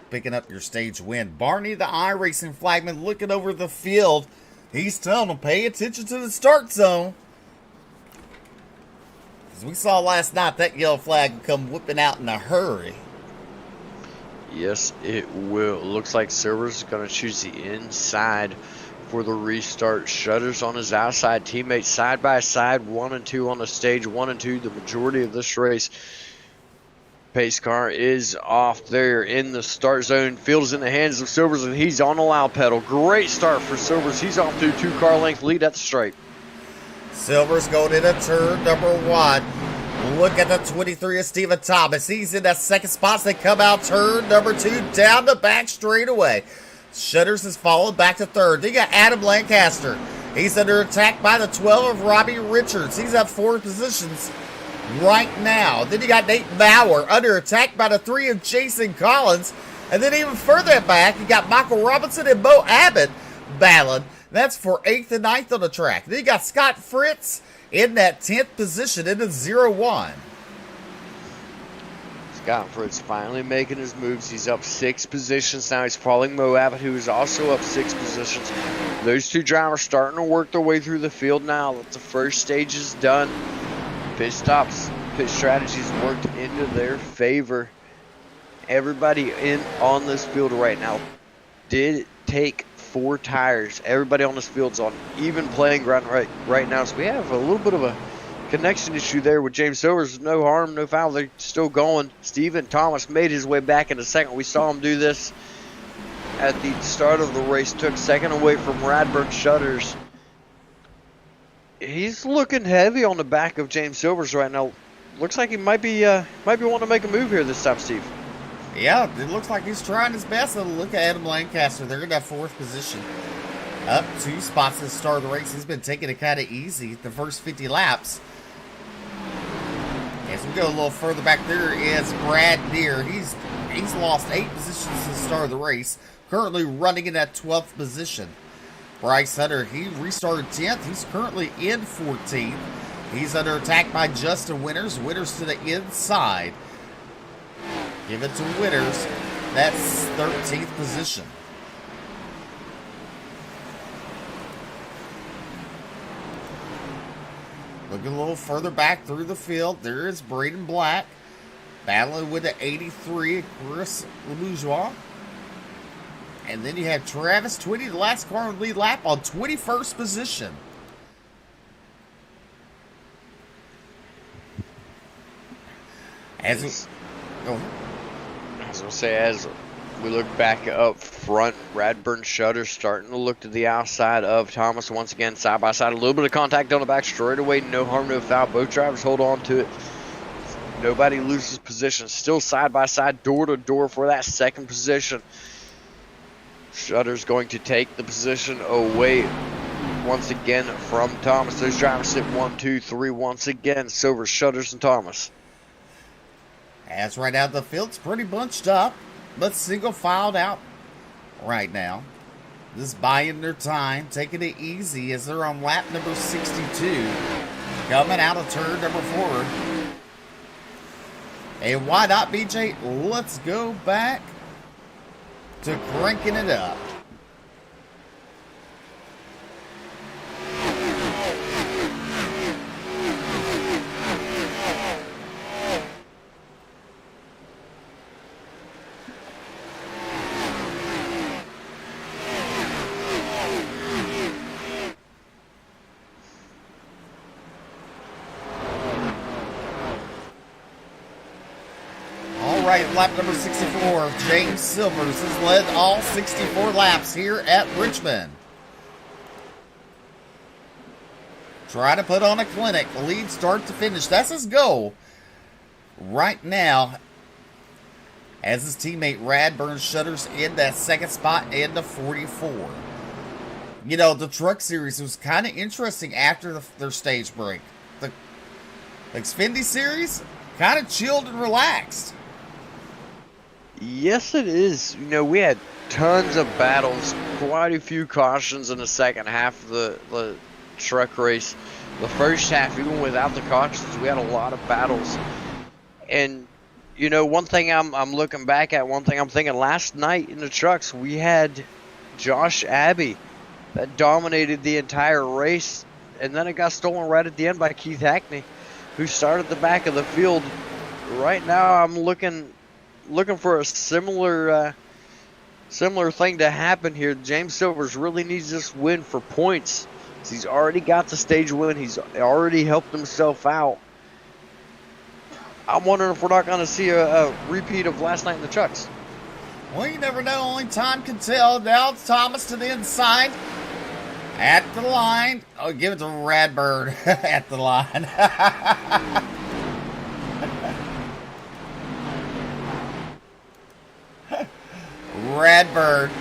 [SPEAKER 3] picking up your stage win. Barney, the iRacing flagman, looking over the field. He's telling them, pay attention to the start zone. As we saw last night, that yellow flag would come whipping out in a hurry.
[SPEAKER 4] Yes, it will. Looks like Silver's going to choose the inside for the restart. Shutters on his outside. Teammates side by side. 1 and 2 on the stage. 1 and 2 the majority of this race. Pace car is off there in the start zone. Field is in the hands of Silvers, and he's on the loud pedal. Great start for Silvers. He's off to a 2-car length lead at the stripe.
[SPEAKER 3] Silver's going into turn number 1. Look at the 23 of Stephen Thomas. He's in that second spot. They come out turn number 2 down the back straightaway. Shutters is followed back to third. Then you got Adam Lancaster. He's under attack by the 12 of Robbie Richards. He's at 4 positions right now. Then you got Nate Bauer under attack by the 3 of Jason Collins. And then even further back, you got Michael Robinson and Bo Abbott battling. That's for 8th and 9th on the track. Then you got Scott Fritz in that 10th position in the 0-1.
[SPEAKER 4] Scott Fritz finally making his moves. He's up 6 positions now. He's following Mo Abbott, who is also up 6 positions. Those two drivers starting to work their way through the field now that the first stage is done. Pit stops, pit strategies worked into their favor. Everybody in on this field right now did take 4 tires. Everybody on this field's on even playing ground right now. So we have a little bit of a connection issue there with James Silvers. No harm, no foul. They're still going. Stephen Thomas made his way back in a second. We saw him do this at the start of the race. Took second away from Radburn Shutters. He's looking heavy on the back of James Silvers right now. Looks like he might be wanting to make a move here this time, Steve.
[SPEAKER 3] Yeah, it looks like he's trying his best. And look at Adam Lancaster. They're in that 4th position. Up 2 spots at the start of the race. He's been taking it kind of easy the first 50 laps. As we go a little further back, there is Brad Deere. He's lost 8 positions since the start of the race. Currently running in that 12th position. Bryce Hunter, he restarted 10th. He's currently in 14th. He's under attack by Justin Winters. Winters to the inside. Give it to Winters. That's 13th position. Looking a little further back through the field, there is Braden Black battling with the 83, Chris LeBourgeois. And then you have Travis Twitty, the last car on the lead lap, on 21st position. As
[SPEAKER 4] we look back up front, Radburn Shutter starting to look to the outside of Thomas once again, side by side. A little bit of contact on the back straightaway. No harm, no foul. Both drivers hold on to it. Nobody loses position. Still side by side, door to door for that 2nd position. Shutter's going to take the position away once again from Thomas. Those drivers sit 1, 2, 3 once again. Silver, Shutters, and Thomas.
[SPEAKER 3] As right out the field's pretty bunched up, but single filed out right now. Just buying their time, taking it easy as they're on lap number 62. Coming out of turn number 4. And why not, BJ? Let's go back to cranking it up. Lap number 64, James Silvers has led all 64 laps here at Richmond. Try to put on a clinic, lead start to finish. That's his goal right now. As his teammate Radburn shutters in that second spot in the 44. You know, the Truck Series was kind of interesting after their stage break. The Xfinity Series kind of chilled and relaxed.
[SPEAKER 4] Yes, it is. You know, we had tons of battles, quite a few cautions in the second half of the truck race. The first half, even without the cautions, we had a lot of battles. And, you know, one thing I'm looking back at, one thing I'm thinking, last night in the trucks, we had Josh Abbey that dominated the entire race. And then it got stolen right at the end by Keith Hackney, who started the back of the field. Right now, I'm looking for a similar thing to happen here. James Silvers really needs this win for points. He's already got the stage win. He's already helped himself out. I'm wondering if we're not going to see a repeat of last night in the trucks.
[SPEAKER 3] Well, you never know. Only time can tell. Now it's Thomas to the inside. At the line. Oh, give it to Radburn at the line. Radburn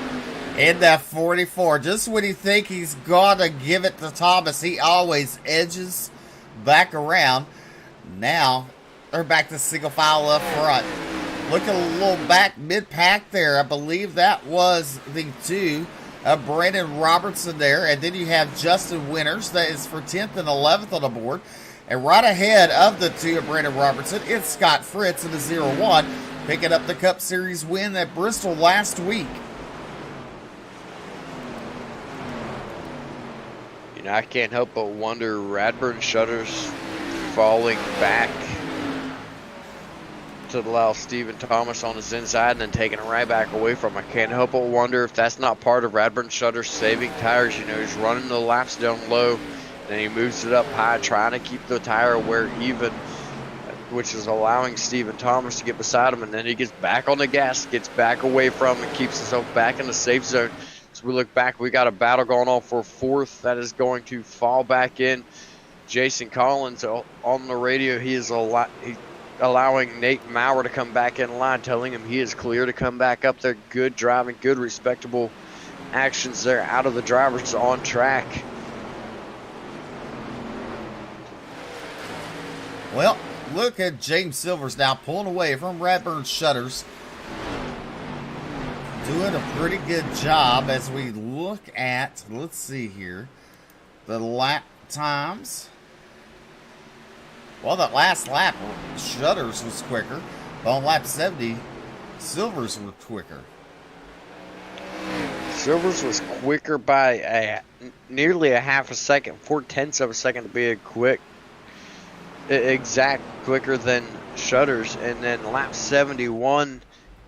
[SPEAKER 3] in that 44. Just when you think he's gonna give it to Thomas, he always edges back around. Now they're back to single file up front. Look at a little back mid-pack there. I believe that was the 2 of Brandon Robertson there. And then you have Justin Winters. That is for 10th and 11th on the board. And right ahead of the 2 of Brandon Robertson, it's Scott Fritz in the 0-1. Picking up the Cup Series win at Bristol last week.
[SPEAKER 4] You know, I can't help but wonder, Radburn shutters falling back to allow Stephen Thomas on his inside and then taking it right back away from him. I can't help but wonder if that's not part of Radburn shutters saving tires. You know, he's running the laps down low, then he moves it up high, trying to keep the tire wear even, which is allowing Stephen Thomas to get beside him, and then he gets back on the gas, gets back away from him, and keeps himself back in the safe zone. As we look back, we got a battle going on for 4th. That is going to fall back in. Jason Collins on the radio, he is allowing Nate Maurer to come back in line, telling him he is clear to come back up there. Good driving, good respectable actions there out of the drivers on track.
[SPEAKER 3] Well, look at James Silvers now pulling away from Radburn shutters. Doing a pretty good job as we look at, let's see here, the lap times. Well, that last lap, Shutters was quicker. But on lap 70, Silvers were quicker.
[SPEAKER 4] Silvers was quicker by nearly a half a second, 0.4 of a second to be exact quicker than Shutters. And then lap 71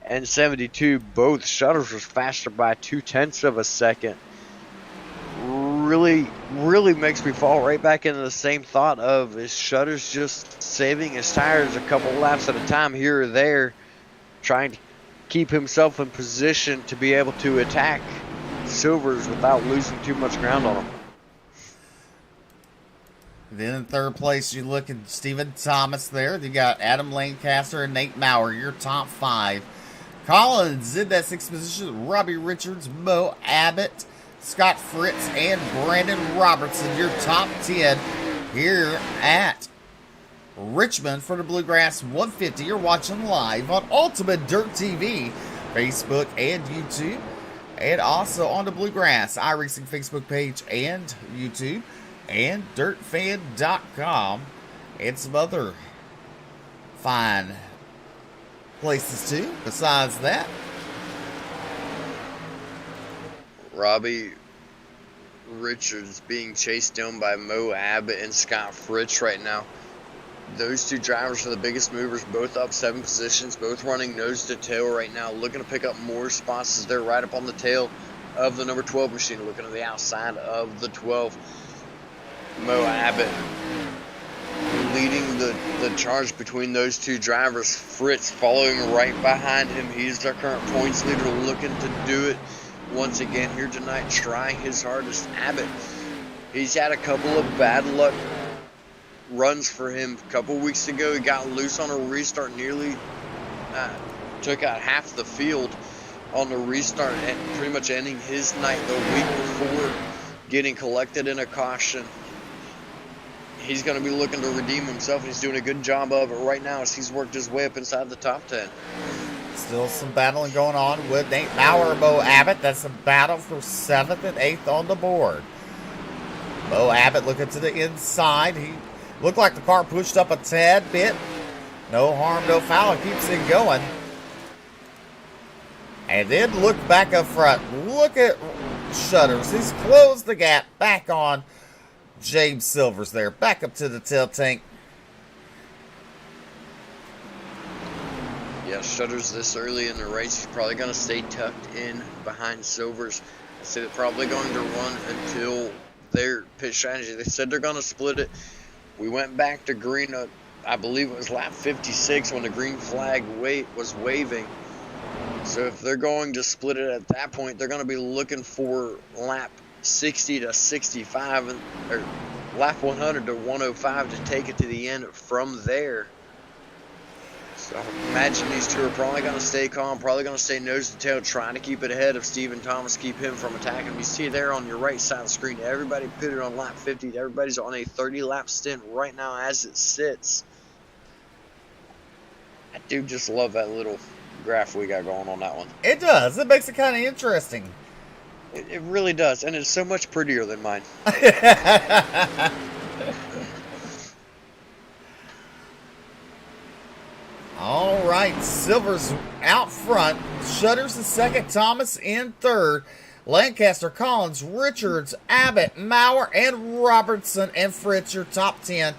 [SPEAKER 4] and 72, both Shutters was faster by 0.2 of a second. Really makes me fall right back into the same thought of, is Shutters just saving his tires a couple laps at a time here or there, trying to keep himself in position to be able to attack Silvers without losing too much ground on him.
[SPEAKER 3] Then in third place, you look at Stephen Thomas there. You got Adam Lancaster and Nate Maurer, your top 5. Collins in that 6th position, Robbie Richards, Mo Abbott, Scott Fritz, and Brandon Robertson, your top 10 here at Richmond for the Bluegrass 150. You're watching live on Ultimate Dirt TV, Facebook, and YouTube. And also on the Bluegrass iRacing Facebook page and YouTube and dirtfan.com and some other fine places too besides that.
[SPEAKER 4] Robbie Richards being chased down by Mo Abbott and Scott Fritsch right now. Those two drivers are the biggest movers, both up 7 positions, both running nose to tail right now, looking to pick up more spots as they're right up on the tail of the number 12 machine, looking to the outside of the 12. Mo Abbott leading the charge between those two drivers. Fritz following right behind him. He's their current points leader, looking to do it once again here tonight, trying his hardest. Abbott, he's had a couple of bad luck runs for him. A couple weeks ago, he got loose on a restart, nearly took out half the field on the restart, and pretty much ending his night the week before, getting collected in a caution. He's going to be looking to redeem himself, and he's doing a good job of it right now as he's worked his way up inside the top 10.
[SPEAKER 3] Still some battling going on with Nate Bauer and Mo Abbott. That's a battle for 7th and 8th on the board. Mo Abbott looking to the inside. He looked like the car pushed up a tad bit. No harm, no foul. Keeps it going. And then look back up front. Look at Shutters. He's closed the gap back on James Silvers there. Back up to the tail tank.
[SPEAKER 4] Yeah, Shutters this early in the race. He's probably going to stay tucked in behind Silvers. So they're probably going to run until their pit strategy. They said they're going to split it. We went back to green, I believe it was lap 56 when the green flag was waving. So if they're going to split it at that point, they're going to be looking for lap 60 to 65, or lap 100 to 105 to take it to the end from there. So I imagine these two are probably going to stay calm, probably going to stay nose to tail, trying to keep it ahead of Stephen Thomas, keep him from attacking. You see there on your right side of the screen, everybody pitted on lap 50. Everybody's on a 30-lap stint right now as it sits. I do just love that little graph we got going on that one.
[SPEAKER 3] It does. It makes it kind of interesting.
[SPEAKER 4] It really does, and it's so much prettier than mine.
[SPEAKER 3] All right, Silver's out front. Shutters in second. Thomas in third. Lancaster, Collins, Richards, Abbott, Maurer, and Robertson and Fritz, your top 10.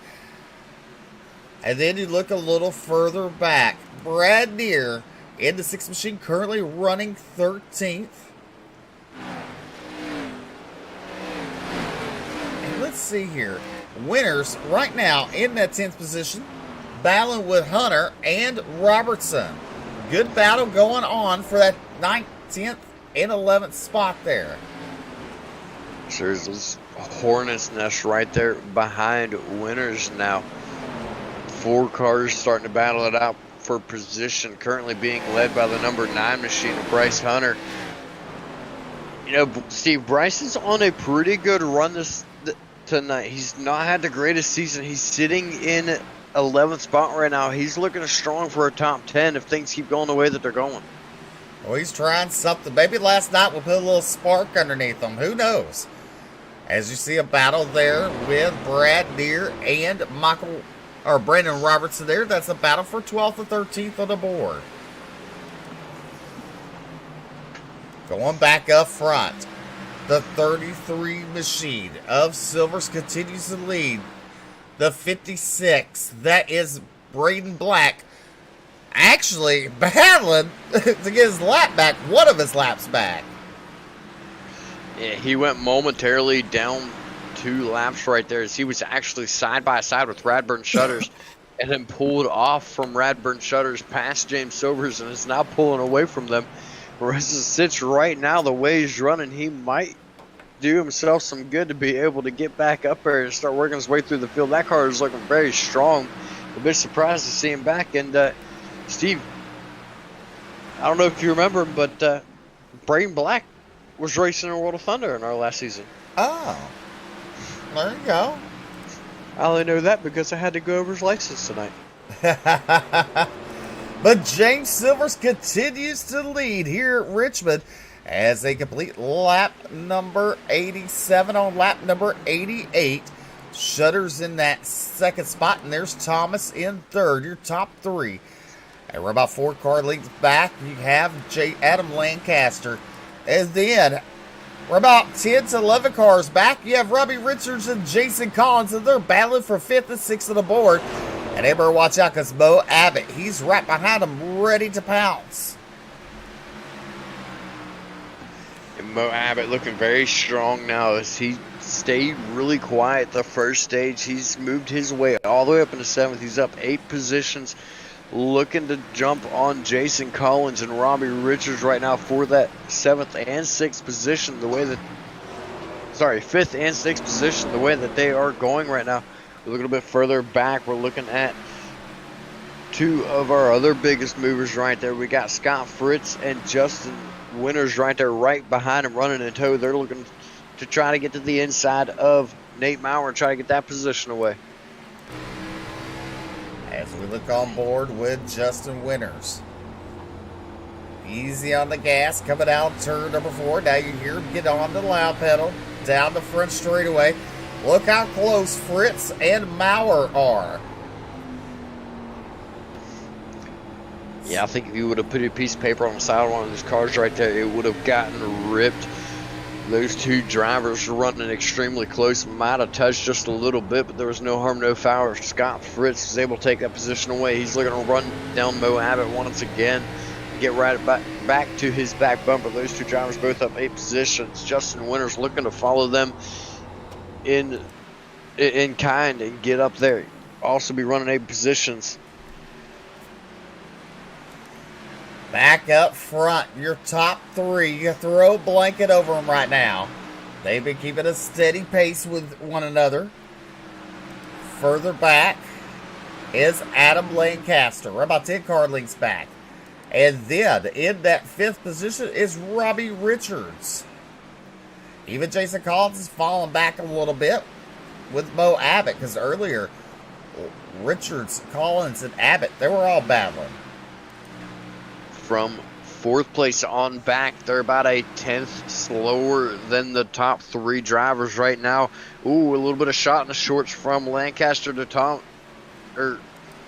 [SPEAKER 3] And then you look a little further back. Brad Neer in the 6th machine, currently running 13th. And let's see here. Winners right now in that 10th position, battling with Hunter and Robertson. Good battle going on for that 9th, 10th, and 11th spot there.
[SPEAKER 4] There's this hornet's nest right there behind Winners now. 4 cars starting to battle it out for position, currently being led by the number 9 machine, Bryce Hunter. You know, Steve, Bryce is on a pretty good run tonight. He's not had the greatest season. He's sitting in 11th spot right now. He's looking strong for a top 10 if things keep going the way that they're going.
[SPEAKER 3] Well, he's trying something. Maybe last night we'll put a little spark underneath him. Who knows? As you see a battle there with Brad Neer and Brandon Robertson there. That's a battle for 12th and 13th on the board. Going back up front, the 33 machine of Silvers continues to lead. The 56, that is Braden Black, actually battling to get his lap back, one of his laps back.
[SPEAKER 4] Yeah, he went momentarily down 2 laps right there as he was actually side by side with Radburn Shutters and then pulled off from Radburn Shutters past James Silvers and is now pulling away from them. Whereas it sits right now, the way he's running, he might do himself some good to be able to get back up there and start working his way through the field. That car is looking very strong. A bit surprised to see him back. And Steve, I don't know if you remember, but Braden Black was racing in World of Thunder in our last season.
[SPEAKER 3] Oh, there you go.
[SPEAKER 4] I only know that because I had to go over his license tonight.
[SPEAKER 3] But James Silvers continues to lead here at Richmond as they complete lap number 87 on lap number 88. Shutters in that second spot, and there's Thomas in third, your top three. And we're about 4 car lengths back. You have Adam Lancaster. And then we're about 10 to 11 cars back. You have Robbie Richards and Jason Collins, and they're battling for 5th and 6th on the board. And they better watch out because Mo Abbott, he's right behind them, ready to pounce.
[SPEAKER 4] And Mo Abbott looking very strong now as he stayed really quiet the first stage. He's moved his way all the way up into 7th. He's up 8 positions, looking to jump on Jason Collins and Robbie Richards right now for that 7th and 6th position. The way that, 5th and 6th position, the way that they are going right now. We're looking a bit further back. We're looking at 2 of our other biggest movers right there. We got Scott Fritz and Justin Winters right there, right behind him, running in tow. They're looking to try to get to the inside of Nate Maurer and try to get that position away.
[SPEAKER 3] As we look on board with Justin Winters. Easy on the gas, coming out turn number 4. Now you hear him get on the loud pedal, down the front straightaway. Look how close Fritz and Maurer are.
[SPEAKER 4] Yeah, I think if you would have put a piece of paper on the side of one of those cars right there, it would have gotten ripped. Those 2 drivers were running extremely close. Might have touched just a little bit, but there was no harm, no foul. Scott Fritz was able to take that position away. He's looking to run down Mo Abbott once again, get right back to his back bumper. Those 2 drivers both up 8 positions. Justin Winters looking to follow them in kind and get up there. Also be running 8 positions.
[SPEAKER 3] Back up front, your top 3. You throw a blanket over them right now. They've been keeping a steady pace with one another. Further back is Adam Lancaster. We're about 10 car lengths back. And then in that 5th position is Robbie Richards. Even Jason Collins is falling back a little bit with Mo Abbott, because earlier Richards, Collins, and Abbott, they were all battling.
[SPEAKER 4] From 4th place on back, they're about a 10th slower than the top 3 drivers right now. Ooh, a little bit of shot in the shorts from Lancaster to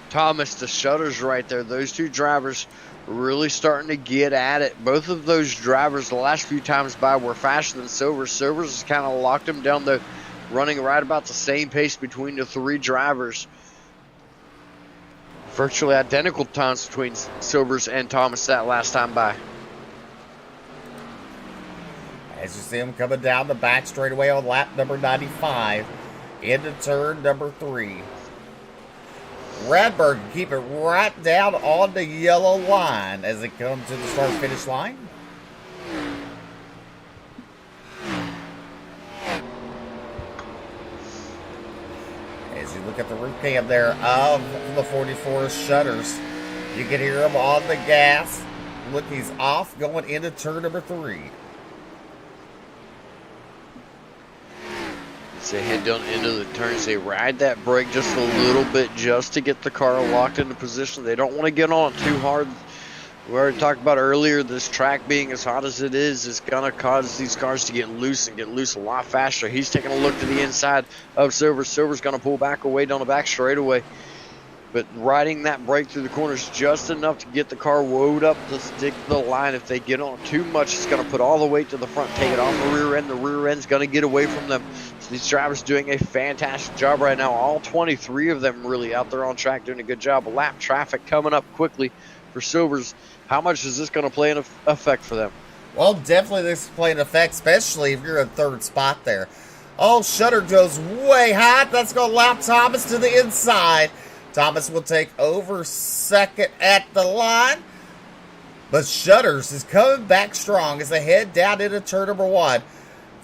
[SPEAKER 4] Thomas to Shutters right there. Those 2 drivers really starting to get at it. Both of those drivers the last few times by were faster than Silvers. Silvers has kind of locked them down, though, running right about the same pace between the 3 drivers. Virtually identical times between Silvers and Thomas that last time by.
[SPEAKER 3] As you see him coming down the back straightaway on lap number 95 into turn number 3. Radberg can keep it right down on the yellow line as it comes to the start-finish line. As you look at the roof cam there of the 44 Shutters, you can hear him on the gas. Look, he's off going into turn number 3.
[SPEAKER 4] They head down into the turns. They ride that brake just a little bit just to get the car locked into position. They don't want to get on it too hard. We already talked about earlier, this track being as hot as it is going to cause these cars to get loose and get loose a lot faster. He's taking a look to the inside of Silvers. Silvers going to pull back away down the back straightaway. But riding that brake through the corners just enough to get the car woed up to stick to the line. If they get on too much, it's going to put all the weight to the front, take it off the rear end. The rear end's going to get away from them. So these drivers doing a fantastic job right now. All 23 of them really out there on track doing a good job. Lap traffic coming up quickly for Silvers. How much is this going to play an effect for them?
[SPEAKER 3] Well, definitely this is playing an effect, especially if you're in 3rd spot there. Oh, Shutter goes way hot. That's going to allow Thomas to the inside. Thomas will take over 2nd at the line. But Shutters is coming back strong as they head down into turn number 1.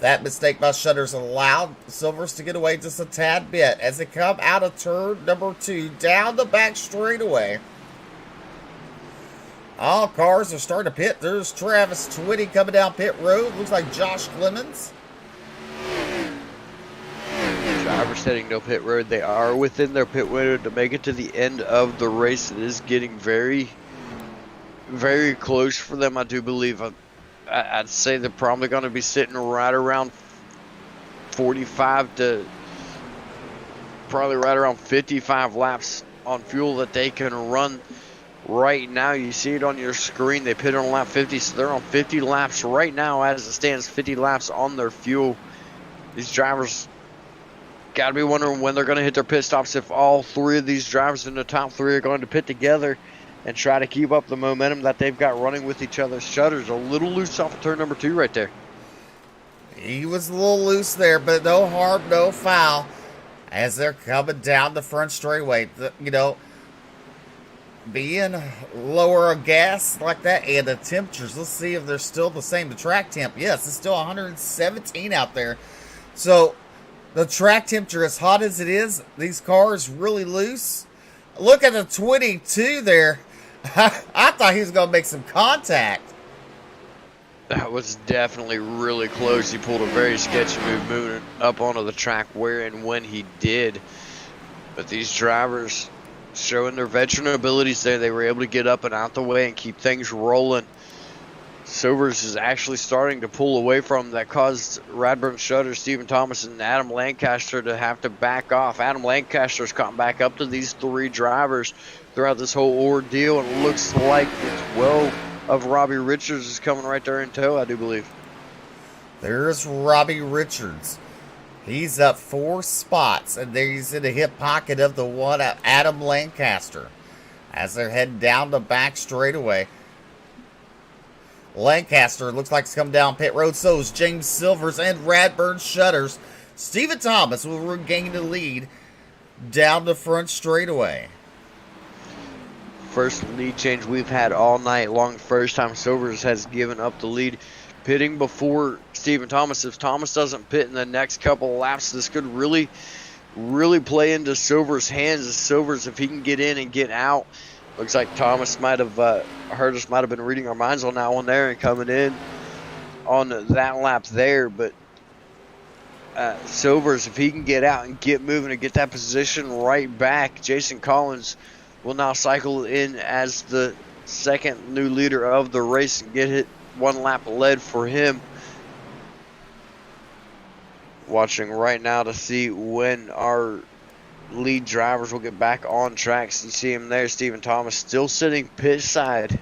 [SPEAKER 3] That mistake by Shutters allowed Silvers to get away just a tad bit as they come out of turn number 2 down the back straightaway. All cars are starting to pit. There's Travis Twitty coming down pit road. Looks like Josh Clemens.
[SPEAKER 4] Drivers heading to pit road. They are within their pit window to make it to the end of the race. It is getting very, very close for them, I do believe. I'd say they're probably going to be sitting right around 45 to probably right around 55 laps on fuel that they can run right now. You see it on your screen. They pit on lap 50, so they're on 50 laps right now as it stands, 50 laps on their fuel. These drivers got to be wondering when they're going to hit their pit stops, if all three of these drivers in the top three are going to pit together and try to keep up the momentum that they've got running with each other's shutters. A little loose off of turn number 2 right there.
[SPEAKER 3] He was a little loose there, but no harm, no foul as they're coming down the front straightaway. You know, being lower of gas like that and the temperatures, let's see if they're still the same. The track temp, yes, it's still 117 out there. So the track temperature, as hot as it is, these cars really loose. Look at the 22 there. I thought he was going to make some contact.
[SPEAKER 4] That was definitely really close. He pulled a very sketchy move moving up onto the track where and when he did. But these drivers showing their veteran abilities there. They were able to get up and out the way and keep things rolling. Silvers is actually starting to pull away from that, caused Radburn Shutter, Stephen Thomas, and Adam Lancaster to have to back off. Adam Lancaster's caught back up to these three drivers throughout this whole ordeal, and it looks like the 12 of Robbie Richards is coming right there in tow, I do believe.
[SPEAKER 3] There's Robbie Richards. He's up 4 spots, and there he's in the hip pocket of the one at Adam Lancaster as they're heading down the back straightaway. Lancaster looks like he's come down pit road. So is James Silvers and Radburn Shutters. Stephen Thomas will regain the lead down the front straightaway.
[SPEAKER 4] First lead change we've had all night long. First time Silvers has given up the lead, pitting before Stephen Thomas. If Thomas doesn't pit in the next couple of laps, this could really play into Silvers' hands. Silvers, if he can get in and get out. Looks like Thomas might have heard us, might have been reading our minds on that one there and coming in on that lap there. But Silvers, if he can get out and get moving and get that position right back, Jason Collins will now cycle in as the second new leader of the race and get hit 1 lap led for him. Watching right now to see when our lead drivers will get back on tracks. You see him there, Stephen Thomas, still sitting pit side.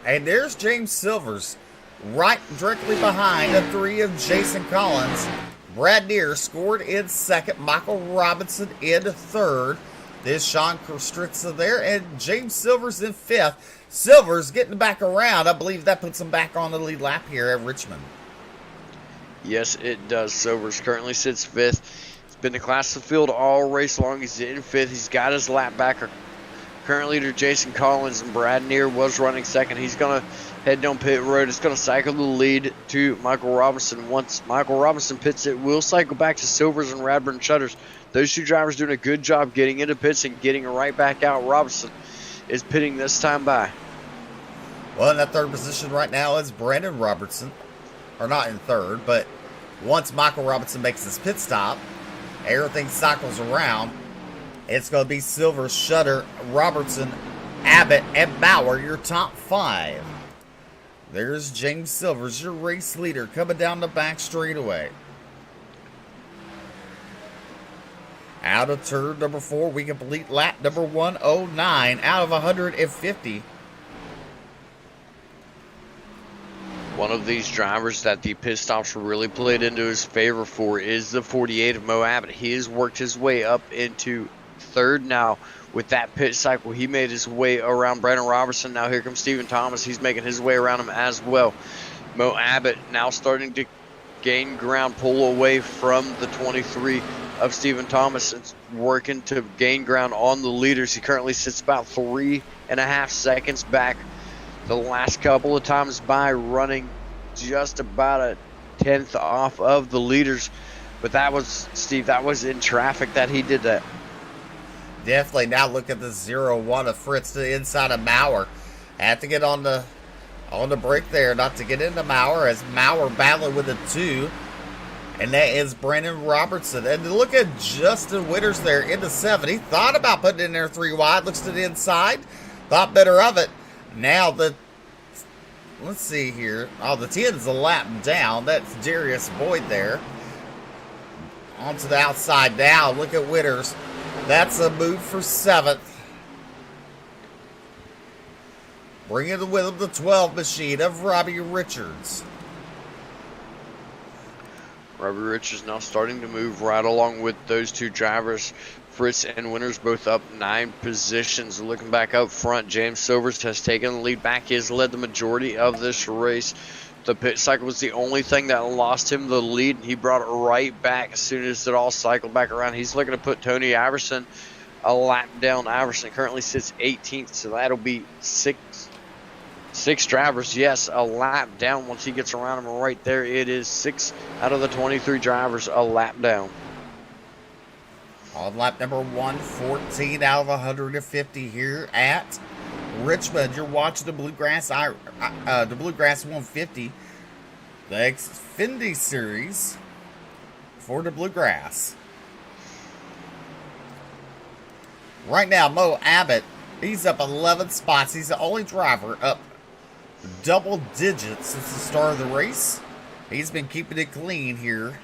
[SPEAKER 3] And there's James Silvers right directly behind the 3 of Jason Collins. Brad Neer scored in second. Michael Robinson in third. There's Sean Kostritza there. And James Silvers in fifth. Silvers getting back around. I believe that puts him back on the lead lap here at Richmond.
[SPEAKER 4] Yes, it does. Silvers currently sits fifth. He's been the class of field all race long. He's in fifth. He's got his lap back. Current leader Jason Collins, and Brad Neer was running second. He's going to head down pit road. It's going to cycle the lead to Michael Robinson. Once Michael Robinson pits, it will cycle back to Silvers and Radburn Shutters. Those 2 drivers doing a good job getting into pits and getting right back out. Robinson is pitting this time by.
[SPEAKER 3] Well, in that third position right now is Brandon Robertson. Or not in third, but once Michael Robinson makes his pit stop, everything cycles around. It's going to be Silver, Shutter, Robertson, Abbott, and Bauer, your top 5. There's James Silvers, your race leader, coming down the back straightaway. Out of turn number 4, we complete lap number 109 out of 150.
[SPEAKER 4] One of these drivers that the pit stops really played into his favor for is the 48 of Mo Abbott. He has worked his way up into third now with that pit cycle. He made his way around Brandon Robertson. Now here comes Stephen Thomas. He's making his way around him as well. Mo Abbott now starting to gain ground, pull away from the 23 of Stephen Thomas. It's working to gain ground on the leaders. He currently sits about 3.5 seconds back the last couple of times by, running just about a 10th off of the leaders. But that was, Steve, that was in traffic that he did that.
[SPEAKER 3] Definitely. Now look at the 0-1 of Fritz to the inside of Maurer. Had to get on the break there not to get into Maurer, as Maurer battling with a 2. And that is Brandon Robertson. And look at Justin Witters there in the 7. He thought about putting in there 3 wide. Looks to the inside. Thought better of it. Now the let's see here. Oh, the 10 is a lap down. That's Darius Boyd there. Onto the outside now. Look at Winters. That's a move for 7th. Bringing with him the 12 machine of Robbie Richards.
[SPEAKER 4] Robbie Richards now starting to move right along with those two drivers. Fritz and Winters both up 9 positions. Looking back up front, James Silvers has taken the lead back. He has led the majority of this race. The pit cycle was the only thing that lost him the lead. He brought it right back as soon as it all cycled back around. He's looking to put Tony Iverson a lap down. Iverson currently sits 18th, so that'll be six drivers, yes, a lap down. Once he gets around him right there, it is 6 out of the 23 drivers a lap down.
[SPEAKER 3] On lap number 114 out of 150 here at Richmond. You're watching the Bluegrass 150, the Xfinity series for the Bluegrass. Right now, Mo Abbott, he's up 11 spots. He's the only driver up double digits since the start of the race. He's been keeping it clean here.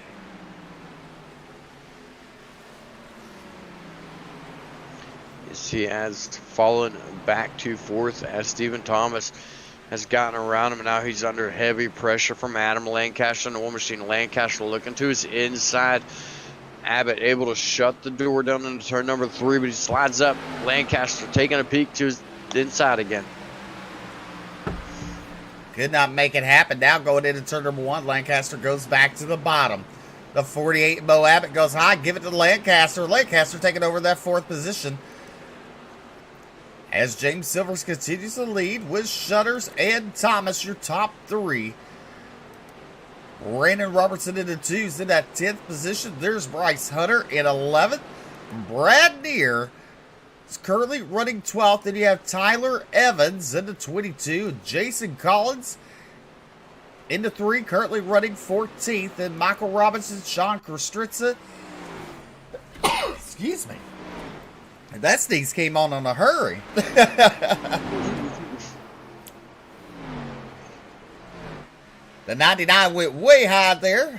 [SPEAKER 4] Yes, he has fallen back to 4th as Stephen Thomas has gotten around him. Now he's under heavy pressure from Adam Lancaster and the War Machine. Lancaster looking to his inside. Abbott able to shut the door down into turn number 3, but he slides up. Lancaster taking a peek to his inside again.
[SPEAKER 3] Could not make it happen. Now going into turn number 1, Lancaster goes back to the bottom. The 48, Mo Abbott goes high. Give it to Lancaster. Lancaster taking over that 4th position. As James Silvers continues to lead with Shutters and Thomas, your top 3. Brandon Robertson in the 2s in that 10th position. There's Bryce Hunter in 11th. Brad Neer is currently running 12th. Then you have Tyler Evans in the 22. Jason Collins in the 3, currently running 14th. And Michael Robinson, Sean Kostritza. Excuse me. That sneeze came on in a hurry. The 99 went way high there.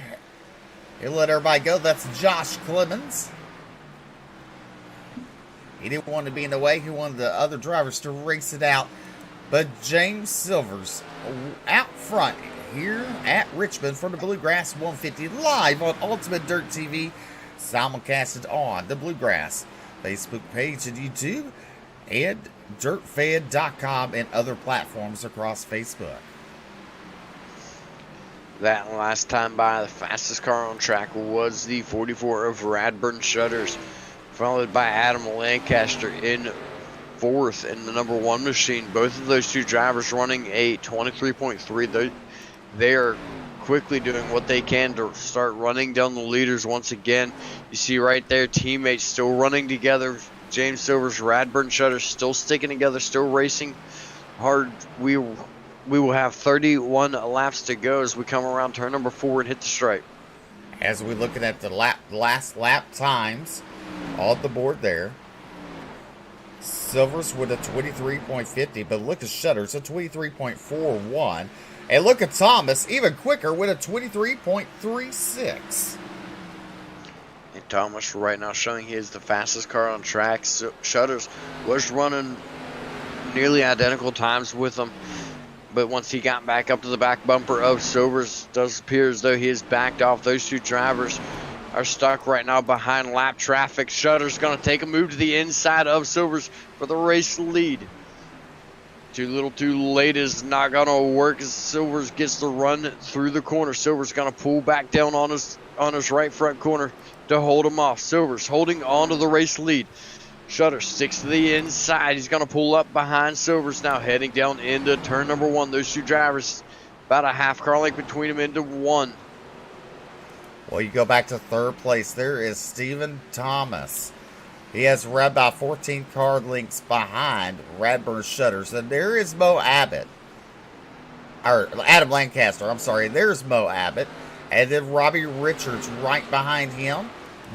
[SPEAKER 3] He'll let everybody go. That's Josh Clemens. He didn't want to be in the way. He wanted the other drivers to race it out. But James Silvers out front here at Richmond from the Bluegrass 150 live on Ultimate Dirt TV. Simulcasted on the Bluegrass Facebook page and YouTube and dirtfan.com and other platforms across Facebook.
[SPEAKER 4] That last time by, the fastest car on track was the 44 of Radburn Shutters, followed by Adam Lancaster in 4th in the number 1 machine. Both of those two drivers running a 23.3. They are quickly doing what they can to start running down the leaders once again. You see right there, teammates still running together. James Silvers, Radburn Shutters still sticking together, still racing hard. We will have 31 laps to go as we come around turn number 4 and hit the stripe.
[SPEAKER 3] As we're looking at the last lap times on the board there, Silvers with a 23.50, but look at Shutters, a 23.41. And look at Thomas, even quicker, with a 23.36.
[SPEAKER 4] And Thomas right now showing he is the fastest car on track. So Shutters was running nearly identical times with him, but once he got back up to the back bumper of Silvers, does appear as though he is backed off. Those two drivers are stuck right now behind lap traffic. Shutters going to take a move to the inside of Silvers for the race lead. Too little too late is not going to work as Silvers gets the run through the corner. Silvers going to pull back down on his right front corner to hold him off. Silvers holding on to the race lead. Shutters sticks to the inside. He's going to pull up behind Silvers now, heading down into turn number 1. Those two drivers, about a half car length between them into 1.
[SPEAKER 3] Well, you go back to 3rd place. There is Stephen Thomas. He has about 14 car lengths behind Radburn Shutters. And there is Mo Abbott. Or Adam Lancaster, I'm sorry. There's Mo Abbott. And then Robbie Richards right behind him.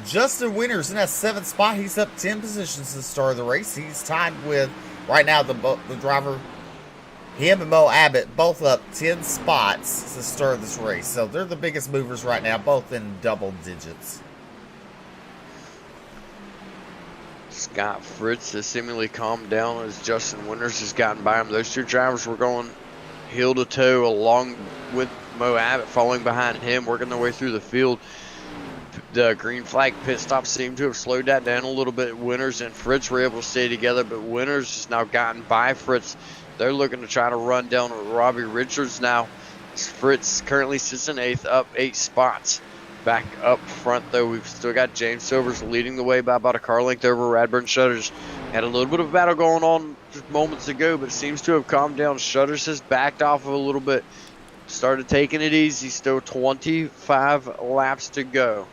[SPEAKER 3] Justin Winters in that 7th spot. He's up 10 positions to the start of the race. He's tied with, right now, the driver Him and Mo Abbott both up 10 spots to start this race. So they're the biggest movers right now, both in double digits.
[SPEAKER 4] Scott Fritz has seemingly calmed down as Justin Winters has gotten by him. Those two drivers were going heel to toe along with Mo Abbott following behind him, working their way through the field. The green flag pit stop seemed to have slowed that down a little bit. Winters and Fritz were able to stay together, but Winters has now gotten by Fritz. They're looking to try to run down Robbie Richards now. Fritz currently sits in 8th, up 8 spots. Back up front, though, we've still got James Silvers leading the way by about a car length over Radburn Shutters. Had a little bit of a battle going on just moments ago, but it seems to have calmed down. Shutters has backed off a little bit. Started taking it easy. Still 25 laps to go.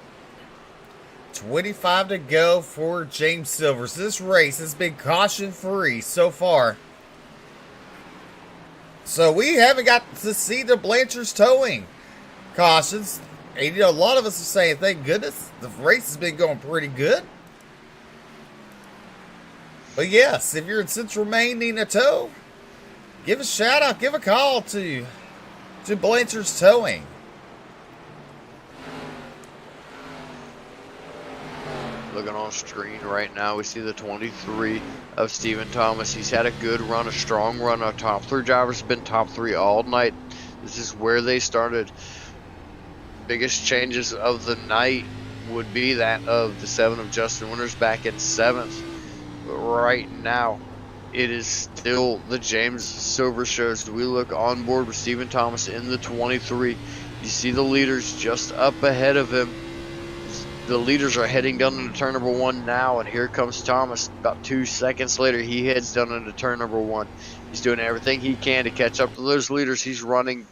[SPEAKER 3] 25 to go for James Silvers. This race has been caution-free so far. So we haven't got to see the Blanchard's towing cautions. And, a lot of us are saying, thank goodness, the race has been going pretty good. But yes, if you're in Central Maine needing a tow, give a shout out, give a call to Blanchard's Towing.
[SPEAKER 4] Looking on screen right now, we see the 23 of Stephen Thomas. He's had a good run, a strong run. Our top 3 drivers have been top 3 all night. This is where they started. Biggest changes of the night would be that of the 7 of Justin Winters back in 7th. But right now, it is still the James Silver show. So we look on board with Stephen Thomas in the 23. You see the leaders just up ahead of him. The leaders are heading down into turn number 1 now, and here comes Thomas. About 2 seconds later, he heads down into turn number 1. He's doing everything he can to catch up to those leaders. He's running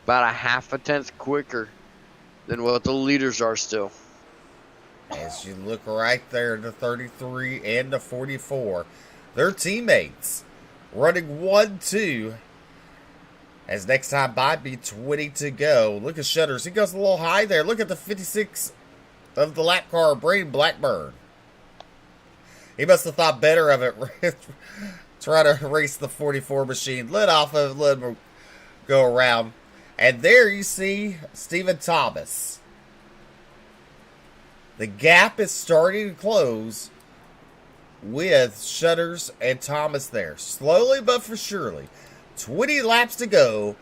[SPEAKER 4] about a half a tenth quicker than what the leaders are still.
[SPEAKER 3] As you look right there, the 33 and the 44, their teammates running 1-2. As next time by, be 20 to go. Look at Shutters. He goes a little high there. Look at the 56 of the lap car, Brady Blackburn. He must have thought better of it. Try to race the 44 machine. Let off of it, let him go around. And there you see Stephen Thomas. The gap is starting to close with Shutters and Thomas there. Slowly but for surely. 20 laps to go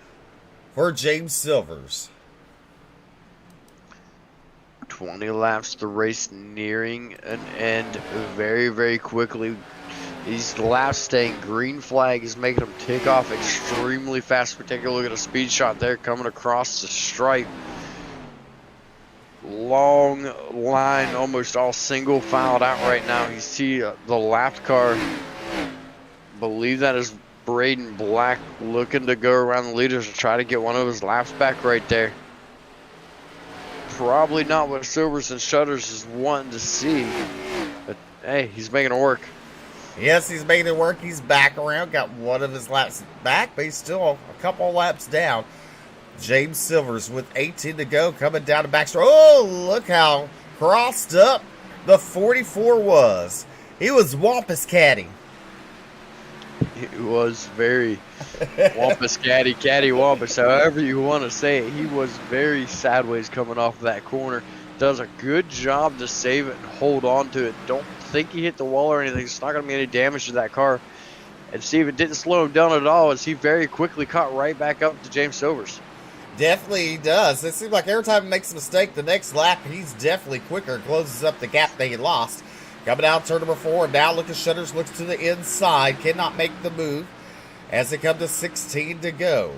[SPEAKER 3] for James Silvers.
[SPEAKER 4] 20 laps, the race nearing an end very, very quickly. These laps staying green flag is making them take off extremely fast. We take a look at a speed shot there coming across the stripe. Long line, almost all single filed out right now. You see the lap car. Believe that is Braden Black looking to go around the leaders to try to get one of his laps back right there. Probably not what Silvers and Shutters is wanting to see. But hey, he's making it work.
[SPEAKER 3] Yes, he's making it work. He's back around. Got one of his laps back, but he's still a couple laps down. James Silvers with 18 to go, coming down the backstretch. Oh, look how crossed up the 44 was. He was wampus caddy.
[SPEAKER 4] It was very wampus caddy wampus, however you want to say it. He was very sideways coming off of that corner. Does a good job to save it and hold on to it. Don't think he hit the wall or anything. It's not going to be any damage to that car. And Steven didn't slow him down at all as he very quickly caught right back up to James Silvers.
[SPEAKER 3] Definitely he does. It seems like every time he makes a mistake, the next lap, he's definitely quicker. Closes up the gap that he lost. Coming out turn number 4. Now look at Shutters. Looks to the inside. Cannot make the move as they come to 16 to go.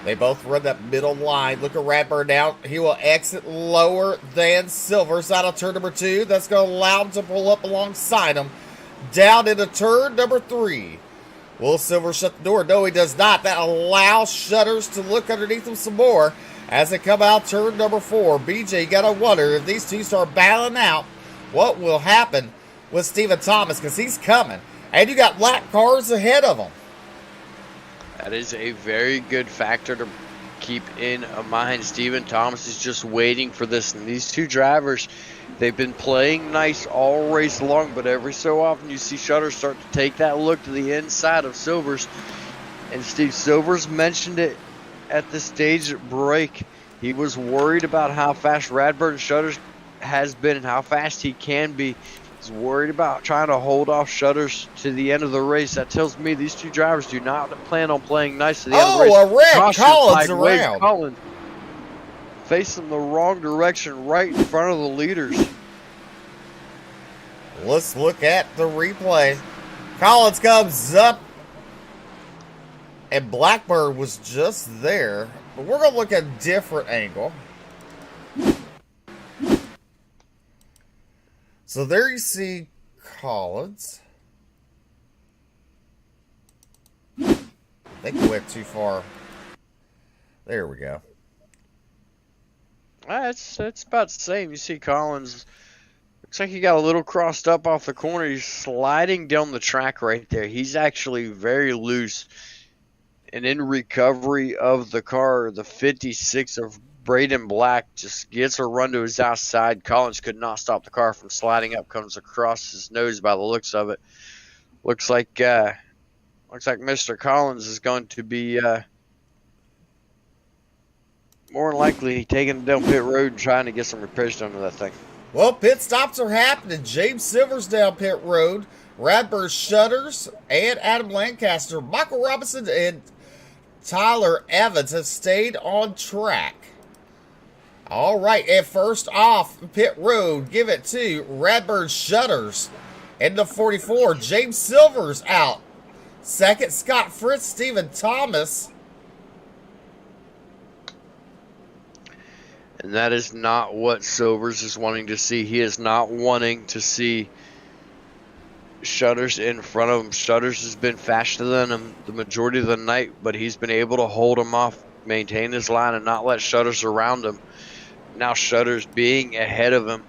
[SPEAKER 3] They both run that middle line. Look at Radburn now. He will exit lower than Silvers out of turn number 2. That's going to allow him to pull up alongside him. Down into turn number 3. Will Silver shut the door? No, he does not. That allows Shutters to look underneath him some more as they come out turn number 4. BJ, you got to wonder if these two start battling out, what will happen with Stephen Thomas, because he's coming. And you got lap cars ahead of him.
[SPEAKER 4] That is a very good factor to keep in mind. Stephen Thomas is just waiting for this. And these two drivers, they've been playing nice all race long, but every so often you see Shutters start to take that look to the inside of Silvers. And Steve Silvers mentioned it at the stage break. He was worried about how fast Radburn Shutters has been and how fast he can be. He's worried about trying to hold off Shutters to the end of the race. That tells me these two drivers do not plan on playing nice to the end of the race.
[SPEAKER 3] Oh, a red
[SPEAKER 4] Caution,
[SPEAKER 3] Collins
[SPEAKER 4] flag wave,
[SPEAKER 3] around.
[SPEAKER 4] Collins facing the wrong direction right in front of the leaders.
[SPEAKER 3] Let's look at the replay. Collins comes up, and Blackbird was just there. But we're going to look at a different angle. So there you see Collins. I think we went too far. There we go.
[SPEAKER 4] It's about the same. You see Collins, looks like he got a little crossed up off the corner. He's sliding down the track right there. He's actually very loose. And in recovery of the car, the 56 of Braden Black just gets a run to his outside. Collins could not stop the car from sliding up, comes across his nose by the looks of it. Looks like Mr. Collins is going to be more than likely taking it down pit road and trying to get some repairs done to that thing.
[SPEAKER 3] Well, pit stops are happening. James Silvers down pit road. Radburn Shutters and Adam Lancaster, Michael Robinson, and Tyler Evans have stayed on track. All right, and first off pit road, give it to Radburn Shutters. In the 44, James Silvers out. Second, Scott Fritz, Stephen Thomas.
[SPEAKER 4] And that is not what Silvers is wanting to see. He is not wanting to see Shutters in front of him. Shutters has been faster than him the majority of the night, but he's been able to hold him off, maintain his line, and not let Shutters around him. Now Shutters being ahead of him,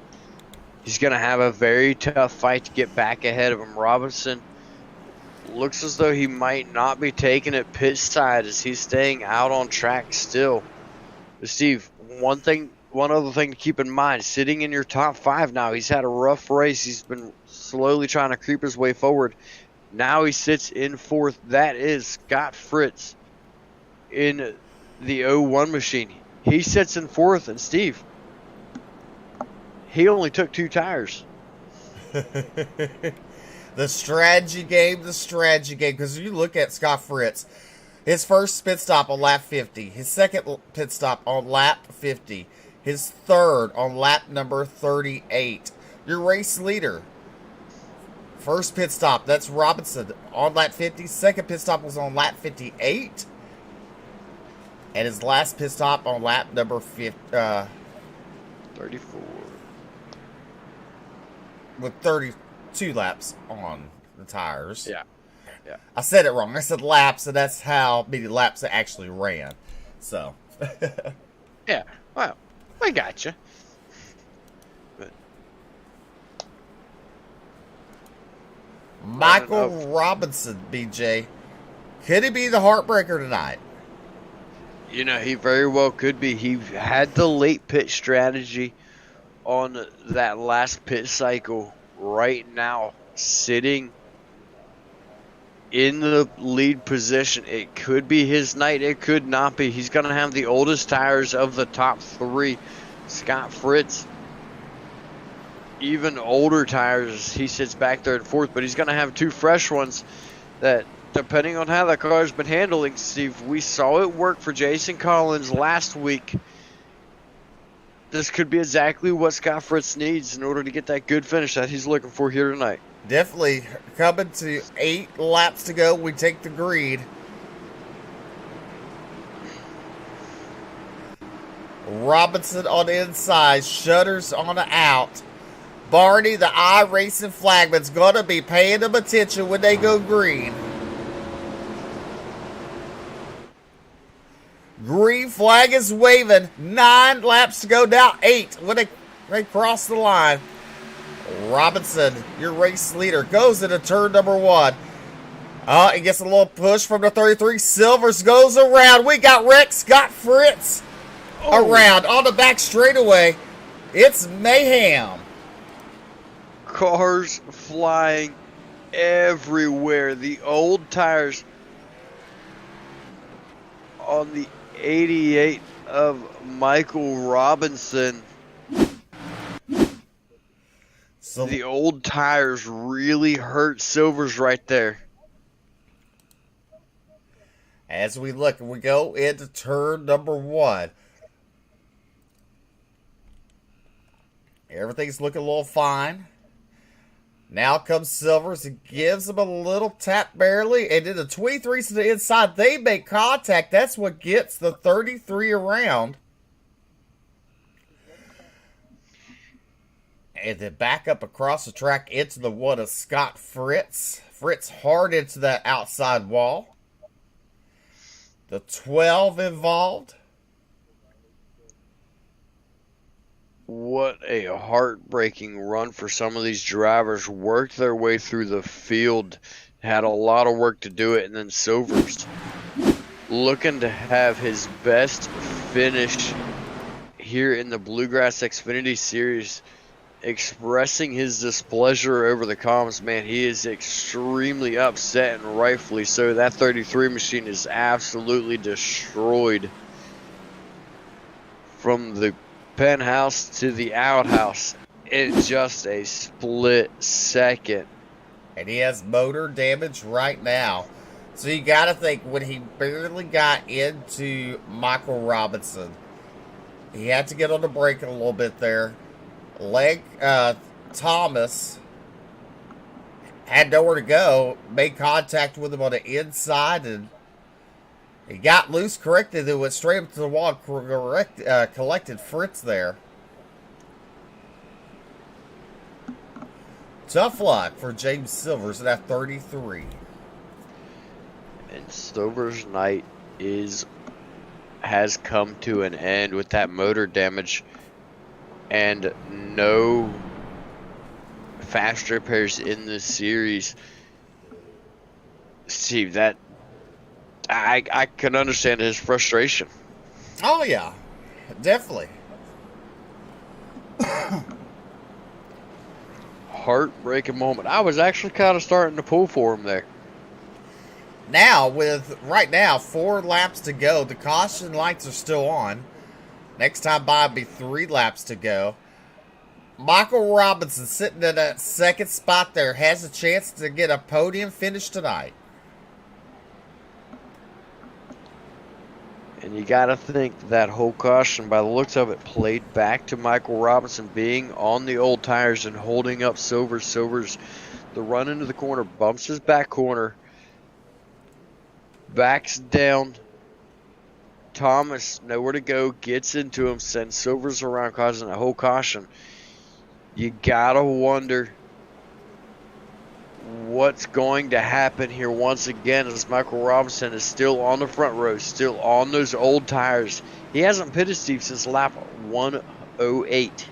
[SPEAKER 4] he's going to have a very tough fight to get back ahead of him. Robinson looks as though he might not be taking it pit side as he's staying out on track still. But Steve, one other thing to keep in mind, sitting in your top 5 now, he's had a rough race. He's been slowly trying to creep his way forward. Now he sits in 4th. That is Scott Fritz in the 01 machine. He sits in 4th, and Steve, he only took 2 tires.
[SPEAKER 3] The strategy game, because you look at Scott Fritz, his first pit stop on lap 50, his second pit stop on lap 50, his third on lap number 38. Your race leader, first pit stop, that's Robinson on lap 50. Second pit stop was on lap 58. And his last pit stop on lap number 34. With 32 laps on the tires.
[SPEAKER 4] Yeah.
[SPEAKER 3] I said it wrong. I said laps, and that's how many laps it actually ran. So.
[SPEAKER 4] Yeah. Well, I got you.
[SPEAKER 3] Michael Robinson, BJ. Could he be the heartbreaker tonight?
[SPEAKER 4] You know, he very well could be. He had the late pit strategy on that last pit cycle. Right now, sitting in the lead position. It could be his night. It could not be. He's going to have the oldest tires of the top 3. Scott Fritz, even older tires. He sits back there in 4th, but he's going to have 2 fresh ones that, depending on how the car's been handling, Steve, we saw it work for Jason Collins last week. This could be exactly what Scott Fritz needs in order to get that good finish that he's looking for here tonight.
[SPEAKER 3] Definitely. Coming to 8 laps to go, we take the green. Robinson on the inside, Shutters on the out. Barney, the iRacing flagman's going to be paying them attention when they go green. Green flag is waving. 9 laps to go, now 8 when they cross the line. Robinson, your race leader, goes into turn number 1. He gets a little push from the 33. Silvers goes around. We got Rex Scott Fritz around on the back straightaway. It's mayhem.
[SPEAKER 4] Cars flying everywhere. The old tires on the 88 of Michael Robinson.
[SPEAKER 3] So
[SPEAKER 4] The old tires really hurt Silvers right there.
[SPEAKER 3] as we look, we go into turn number 1. Everything's looking a little fine. Now comes Silvers and gives him a little tap barely. And then the 23s to the inside, they make contact. That's what gets the 33 around. And then back up across the track into the one of Scott Fritz. Fritz hard into that outside wall. The 12 involved.
[SPEAKER 4] What a heartbreaking run for some of these drivers. Worked their way through the field. Had a lot of work to do it. And then Silvers looking to have his best finish here in the Bluegrass Xfinity Series. Expressing his displeasure over the comms. Man, he is extremely upset, and rightfully so. That 33 machine is absolutely destroyed. From the penthouse to the outhouse in just a split second.
[SPEAKER 3] And he has motor damage right now. So you got to think, when he barely got into Michael Robinson, he had to get on the brake a little bit there. Thomas had nowhere to go, made contact with him on the inside, and he got loose, corrected, and went straight up to the wall, collected Fritz there. Tough luck for James Silvers at 33.
[SPEAKER 4] And Silver's night has come to an end with that motor damage and no fast repairs in this series. Steve, that I can understand his frustration.
[SPEAKER 3] Oh yeah, definitely.
[SPEAKER 4] Heartbreaking moment. I was actually kind of starting to pull for him there.
[SPEAKER 3] Now, right now 4 laps to go, the caution lights are still on. Next time by will be 3 laps to go. Michael Robinson sitting in that second spot there has a chance to get a podium finish tonight.
[SPEAKER 4] And you got to think that whole caution, by the looks of it, played back to Michael Robinson being on the old tires and holding up Silvers. Silvers, the run into the corner, bumps his back corner, backs down. Thomas, nowhere to go, gets into him, sends Silvers around, causing a whole caution. You got to wonder what's going to happen here once again as Michael Robinson is still on the front row, still on those old tires. He hasn't pitted, Steve, since lap 108.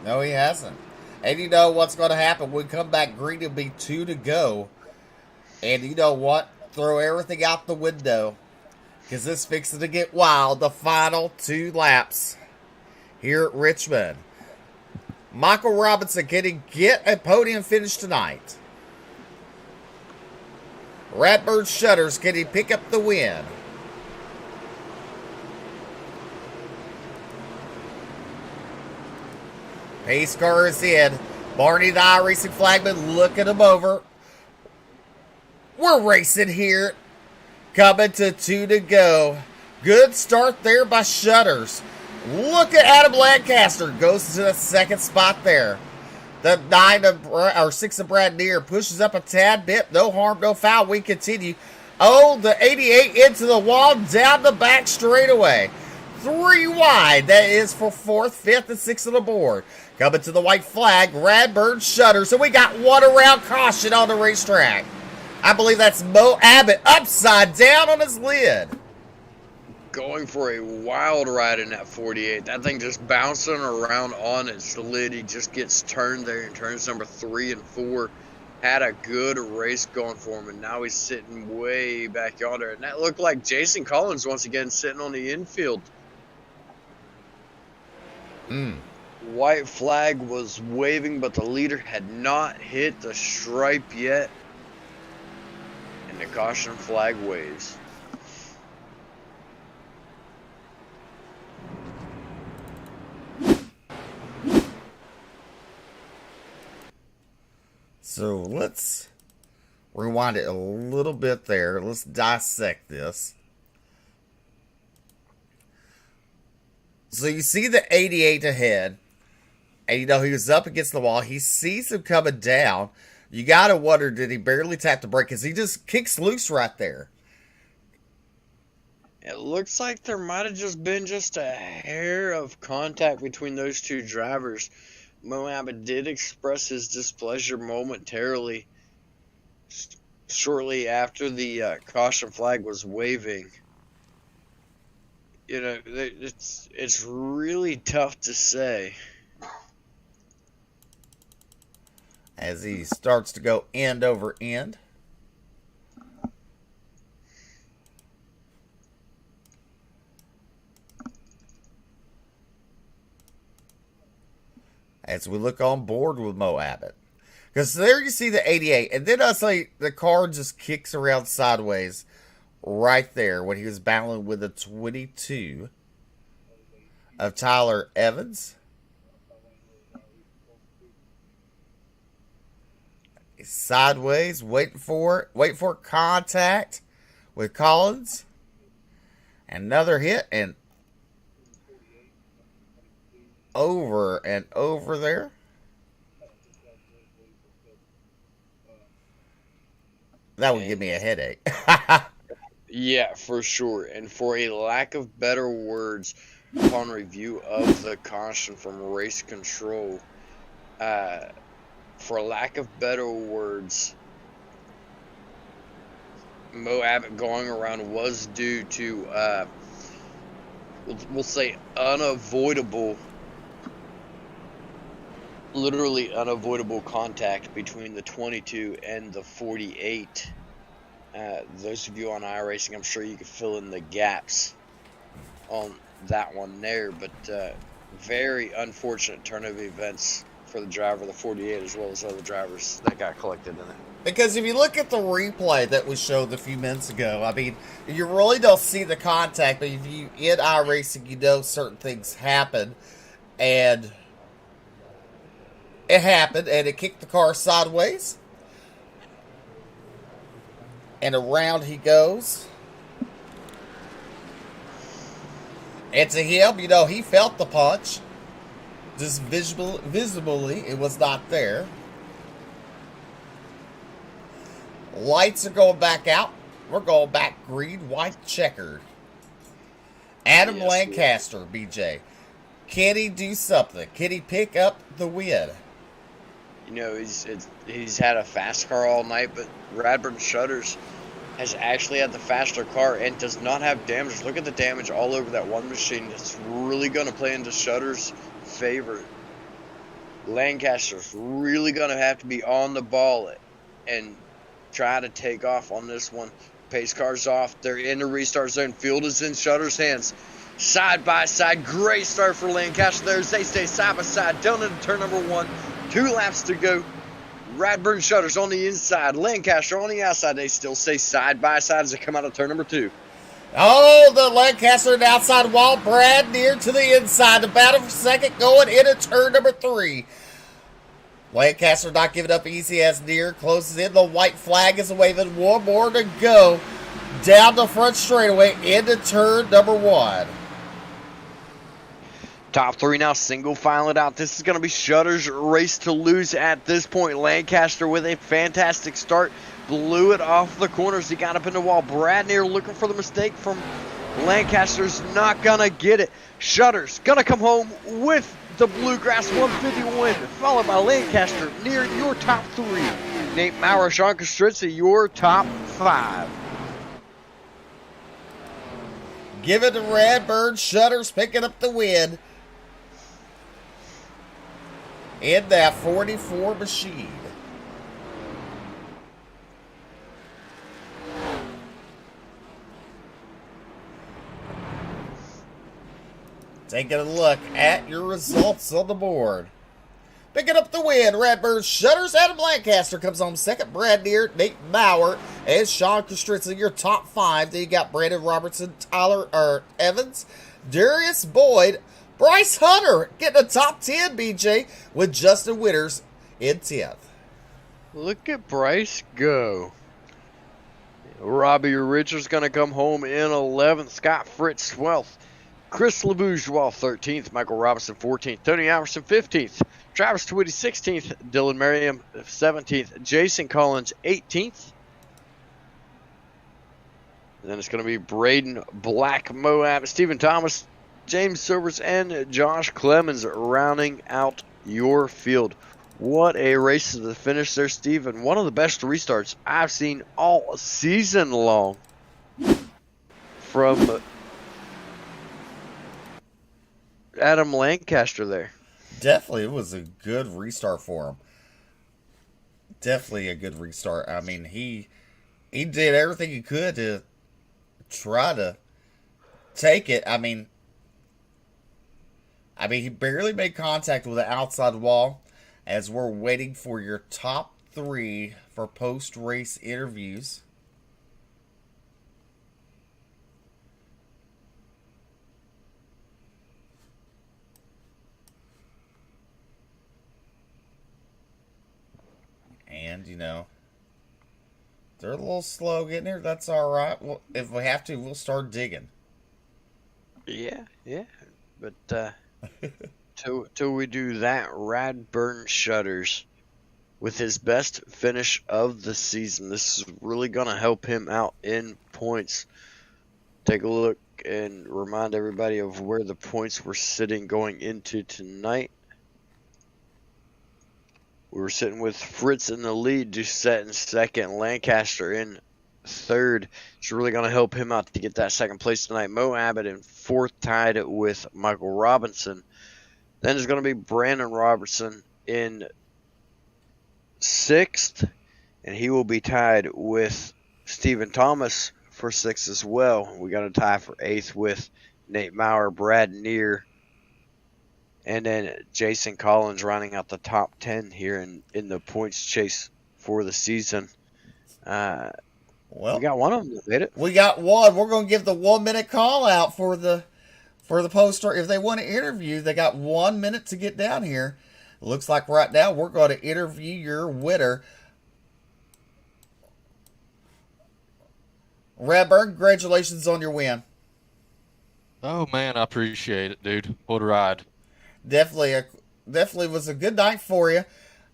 [SPEAKER 3] No, he hasn't. And you know what's going to happen? When we come back, green will be 2 to go. And you know what? Throw everything out the window, because this fixes to get wild. The final 2 laps here at Richmond. Michael Robinson, can he get a podium finish tonight? Ratbird Shutters, can he pick up the win? Pace car is in. Barney the iRacing flagman looking him over. We're racing here. Coming to 2 to go. Good start there by Shutters. Look at Adam Lancaster. Goes to the second spot there. The 6 of Brad Neer pushes up a tad bit. No harm, no foul. We continue. Oh, the 88 into the wall. Down the back straightaway. 3 wide. That is for 4th, 5th, and 6th on the board. Coming to the white flag. Radburn Shutters. So we got 1 around caution on the racetrack. I believe that's Mo Abbott upside down on his lid.
[SPEAKER 4] Going for a wild ride in that 48. That thing just bouncing around on its lid. He just gets turned there in turns number 3 and 4. Had a good race going for him, and now he's sitting way back yonder. And that looked like Jason Collins once again sitting on the infield. White flag was waving, but the leader had not hit the stripe yet. And the caution flag waves.
[SPEAKER 3] So let's rewind it a little bit there. Let's dissect this. So you see the 88 ahead, and you know he was up against the wall. He sees him coming down. You gotta wonder, did he barely tap the brake? Because he just kicks loose right there.
[SPEAKER 4] It looks like there might have just been just a hair of contact between those two drivers. Mo Abbott did express his displeasure momentarily shortly after the caution flag was waving. You know, it's really tough to say.
[SPEAKER 3] As he starts to go end over end. As we look on board with Mo Abbott. Because there you see the 88. And then I say the car just kicks around sideways right there when he was battling with the 22 of Tyler Evans. He's sideways, waiting for contact with Collins. Another hit and over there. That would give me a headache.
[SPEAKER 4] Yeah, for sure. And for a lack of better words, upon review of the caution from race control, for lack of better words, Mo Abbott going around was due to, we'll say, literally unavoidable contact between the 22 and the 48. Those of you on iRacing, I'm sure you could fill in the gaps on that one there, but very unfortunate turn of events for the driver of the 48 as well as other drivers that got collected in it.
[SPEAKER 3] Because if you look at the replay that we showed a few minutes ago, I mean, you really don't see the contact, but if you in iRacing, you know certain things happen, and it happened, and it kicked the car sideways. And around he goes. And to him, you know, he felt the punch. Just visibly, it was not there. Lights are going back out. We're going back green, white, checkered. Adam Lancaster, BJ. Can he do something? Can he pick up the win?
[SPEAKER 4] You know, he's had a fast car all night, but Radburn Shutters has actually had the faster car and does not have damage. Look at the damage all over that one machine. It's really going to play into Shutters' favor. Lancaster's really going to have to be on the ball and try to take off on this one. Pace car's off. They're in the restart zone. Field is in Shutters' hands. Side by side. Great start for Lancaster there as they stay side by side down into turn number 1. 2 laps to go. Radburn Shutters on the inside. Lancaster on the outside. They still stay side by side as they come out of turn number 2.
[SPEAKER 3] Oh, the Lancaster and outside wall. Brad near to the inside. The battle for second going into turn number 3. Lancaster not giving up easy as Near closes in. The white flag is waving. One more to go. Down the front straightaway into turn number 1.
[SPEAKER 4] Top 3 now single filing out. This is going to be Shutters' race to lose at this point. Lancaster with a fantastic start. Blew it off the corners. He got up in the wall. Brad Near looking for the mistake from Lancaster's not going to get it. Shutters going to come home with the Bluegrass 150 win, followed by Lancaster. Near your top 3. Nate Maurer, Sean Kostritza, your top 5.
[SPEAKER 3] Give it to Radburn Shutters picking up the win in that 44 machine. Taking a look at your results on the board. Picking up the win, Radburn Shutters. Adam Lancaster comes home second. Brad Near, Nate Maurer, and Sean Kostritza, your top 5. Then you got Brandon Robertson, Tyler Evans, Darius Boyd, Bryce Hunter getting a top 10, BJ, with Justin Witters in 10th.
[SPEAKER 4] Look at Bryce go. Robbie Richards going to come home in 11th. Scott Fritz 12th. Chris LeBourgeois 13th. Michael Robinson 14th. Tony Alverson 15th. Travis Twitty 16th. Dylan Merriam 17th. Jason Collins 18th. And then it's going to be Braden Black, Moab, Stephen Thomas, James Silvers, and Josh Clemens rounding out your field. What a race to the finish there, Stephen. One of the best restarts I've seen all season long from Adam Lancaster there.
[SPEAKER 3] Definitely, it was a good restart for him. Definitely a good restart. I mean, he did everything he could to try to take it. I mean, he barely made contact with the outside wall. As we're waiting for your top 3 for post-race interviews. And, they're a little slow getting here. That's all right. Well, if we have to, we'll start digging.
[SPEAKER 4] Yeah. But, till we do that, Radburn Shutters with his best finish of the season. This is really going to help him out in points. Take a look and remind everybody of where the points were sitting going into tonight. We were sitting with Fritz in the lead, Doucette in second, Lancaster in third. It's really going to help him out to get that second place tonight. Mo Abbott in fourth, tied with Michael Robinson. Then there's going to be Brandon Robertson in sixth, and he will be tied with Stephen Thomas for sixth as well. We got a tie for eighth with Nate Maurer, Brad Neer, and then Jason Collins rounding out the top 10 here in the points chase for the season. Well, we got one of them that made it.
[SPEAKER 3] We got one. We're going to give the 1 minute call out for the poster. If they want to interview, they got 1 minute to get down here. It looks like right now we're going to interview your winner. Radburn, congratulations on your win.
[SPEAKER 6] Oh man, I appreciate it, dude. What a ride.
[SPEAKER 3] Definitely was a good night for you.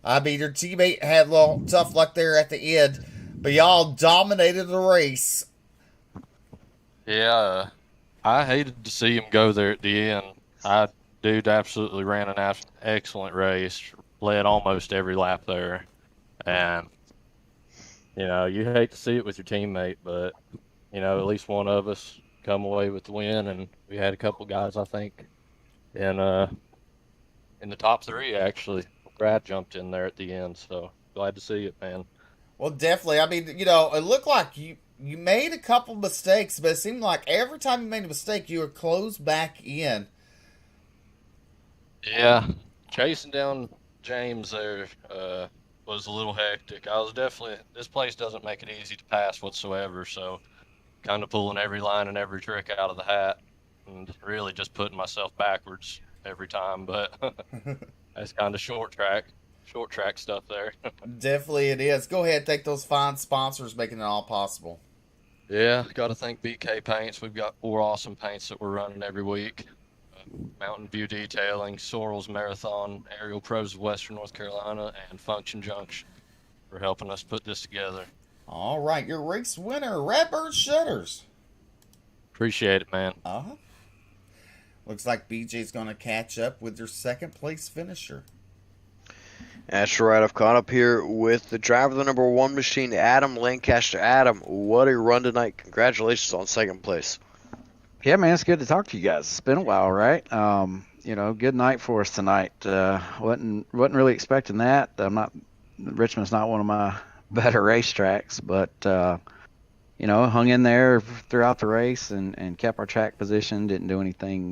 [SPEAKER 3] I mean, your teammate had a little tough luck there at the end, but y'all dominated the race.
[SPEAKER 6] Yeah, I hated to see him go there at the end. Dude absolutely ran an excellent race, led almost every lap there. And, you hate to see it with your teammate, but, at least one of us come away with the win. And we had a couple guys, I think, in the top 3, actually. Brad jumped in there at the end, so glad to see it, man.
[SPEAKER 3] Well, definitely. I mean, it looked like you made a couple mistakes, but it seemed like every time you made a mistake, you were closed back in.
[SPEAKER 6] Yeah, chasing down James there was a little hectic. This place doesn't make it easy to pass whatsoever, so kind of pulling every line and every trick out of the hat and really just putting myself backwards every time, but that's kind of short track stuff there.
[SPEAKER 3] Definitely it is. Go ahead, thank those fine sponsors making it all possible.
[SPEAKER 6] Yeah, got to thank BK Paints. We've got 4 awesome paints that we're running every week. Mountain View Detailing, Sorrells Marathon, Aerial Pros of Western North Carolina, and Function Junction for helping us put this together.
[SPEAKER 3] All right, your race winner, Radburn Shutters.
[SPEAKER 6] Appreciate it, man.
[SPEAKER 3] Looks like BJ's going to catch up with your second place finisher.
[SPEAKER 4] That's right. I've caught up here with the driver of the number 1 machine, Adam Lancaster. Adam, what a run tonight. Congratulations on second place.
[SPEAKER 7] Yeah, man, it's good to talk to you guys. It's been a while, right? Good night for us tonight. Wasn't really expecting that. Richmond's not one of my better racetracks, but hung in there throughout the race and kept our track position. Didn't do anything,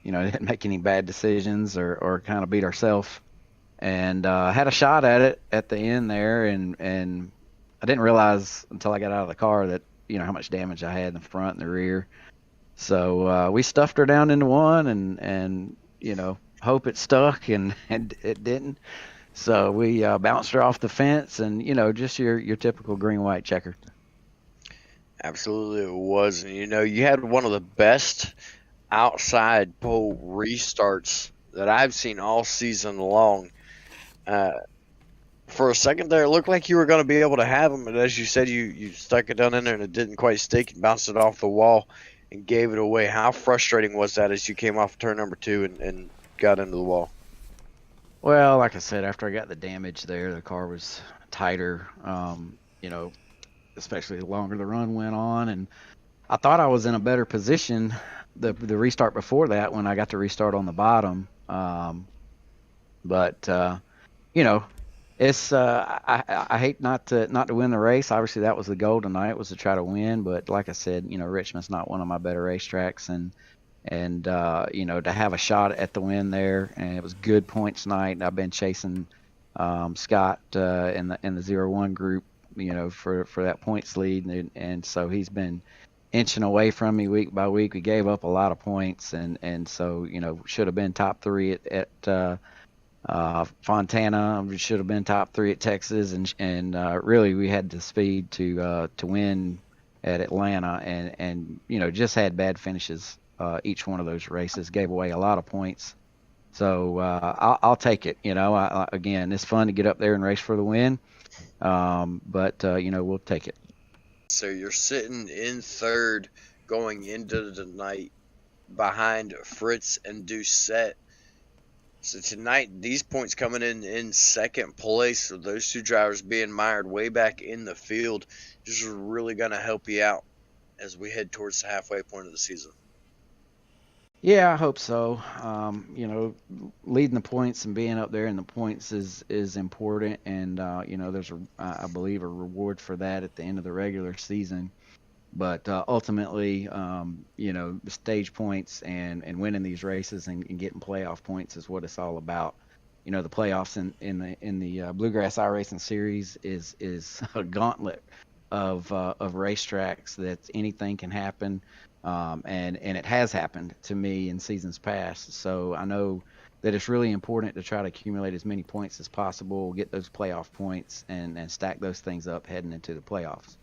[SPEAKER 7] didn't make any bad decisions or kind of beat ourselves. And had a shot at it at the end there, and I didn't realize until I got out of the car that how much damage I had in the front and the rear. So we stuffed her down into one and hope it stuck, and it didn't. So we bounced her off the fence, and just your typical green-white checker.
[SPEAKER 4] Absolutely, it was. And you had one of the best outside pole restarts that I've seen all season long. For a second there, it looked like you were going to be able to have them, but as you said, you stuck it down in there and it didn't quite stick. You bounced it off the wall and gave it away. How frustrating was that as you came off turn number 2 and got into the wall?
[SPEAKER 7] Well, like I said, after I got the damage there, the car was tighter. Especially the longer the run went on, and I thought I was in a better position the restart before that when I got to restart on the bottom. But it's I hate not to win the race. Obviously, that was the goal tonight, was to try to win. But like I said, Richmond's not one of my better racetracks, and to have a shot at the win there, and it was good points night. I've been chasing Scott in the 0-1 group, for that points lead, and so he's been inching away from me week by week. We gave up a lot of points, and so should have been top 3 at Fontana. We should have been top 3 at Texas, and really we had the speed to win at Atlanta, and just had bad finishes each one of those races. Gave away a lot of points. So I'll take it. Again, it's fun to get up there and race for the win, but we'll take it.
[SPEAKER 4] So you're sitting in third going into the night behind Fritz and Doucette. So tonight, these points coming in second place, so those 2 drivers being mired way back in the field, just really going to help you out as we head towards the halfway point of the season.
[SPEAKER 7] Yeah, I hope so. Leading the points and being up there in the points is important, and there's I believe a reward for that at the end of the regular season. But ultimately, the stage points and winning these races and getting playoff points is what it's all about. The playoffs in the Bluegrass iRacing Series is a gauntlet of racetracks that anything can happen, and it has happened to me in seasons past. So I know that it's really important to try to accumulate as many points as possible, get those playoff points, and stack those things up heading into the playoffs.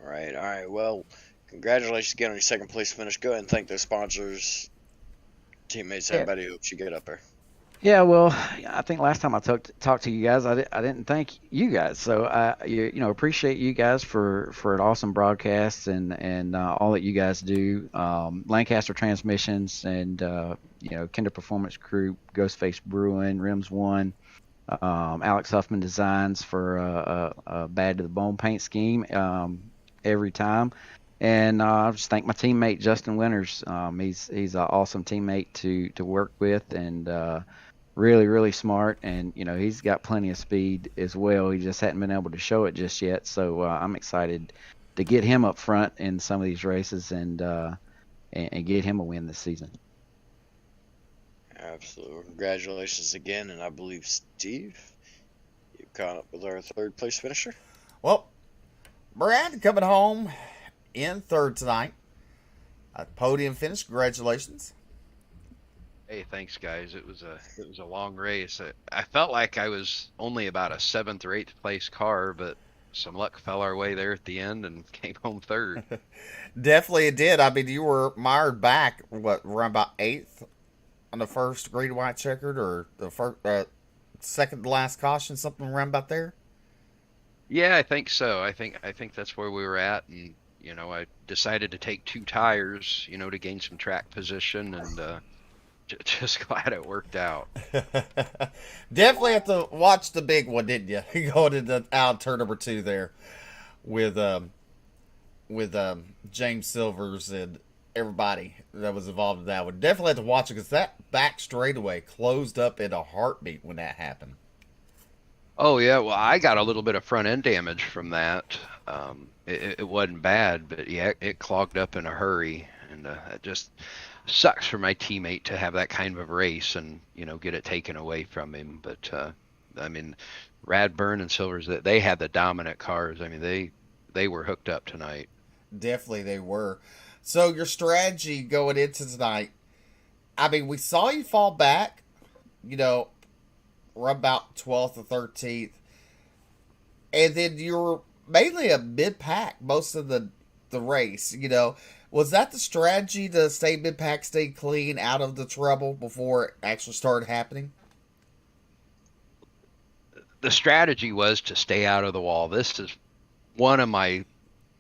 [SPEAKER 4] All right. Well, congratulations again on your second place finish. Go ahead and thank those sponsors, teammates, everybody who helps you get up there.
[SPEAKER 7] Yeah, well, I think last time I talked to you guys, I didn't thank you guys. So I appreciate you guys for an awesome broadcast and all that you guys do. Lancaster Transmissions and Kinder Performance Group, Ghostface Brewing, Rims One, Alex Huffman Designs for a Bad to the Bone paint scheme every time. And I just thank my teammate Justin Winters. He's an awesome teammate to work with, and really, really smart. And he's got plenty of speed as well. He just hadn't been able to show it just yet. So I'm excited to get him up front in some of these races and get him a win this season.
[SPEAKER 4] Absolutely. Congratulations again. And I believe, Steve, you caught up with our third place finisher.
[SPEAKER 3] Well, Brad coming home in third tonight. A podium finish. Congratulations.
[SPEAKER 8] Hey, thanks, guys. It was a long race. I felt like I was only about a 7th or 8th place car, but some luck fell our way there at the end and came home third.
[SPEAKER 3] Definitely it did. I mean, you were mired back, around about 8th on the first green white checkered, or the first, second to last caution, something around about there?
[SPEAKER 8] Yeah, I think so. I think that's where we were at, and I decided to take 2 tires, to gain some track position, and just glad it worked out.
[SPEAKER 3] Definitely have to watch the big one, didn't you? Going into out turn number 2 there with James Silvers and everybody that was involved in that one. Definitely have to watch it, because that back straightaway closed up in a heartbeat when that happened.
[SPEAKER 8] Oh yeah, well I got a little bit of front end damage from that. It wasn't bad, but yeah, it clogged up in a hurry, and it just sucks for my teammate to have that kind of a race and get it taken away from him. But I mean, Radburn and Silvers, they had the dominant cars. I mean, they were hooked up tonight.
[SPEAKER 3] Definitely they were. So your strategy going into tonight, I mean, we saw you fall back, were about 12th or 13th. And then you were mainly a mid-pack most of the race, you know. Was that the strategy to stay mid-pack, stay clean, out of the trouble before it actually started happening?
[SPEAKER 8] The strategy was to stay out of the wall. This is one of my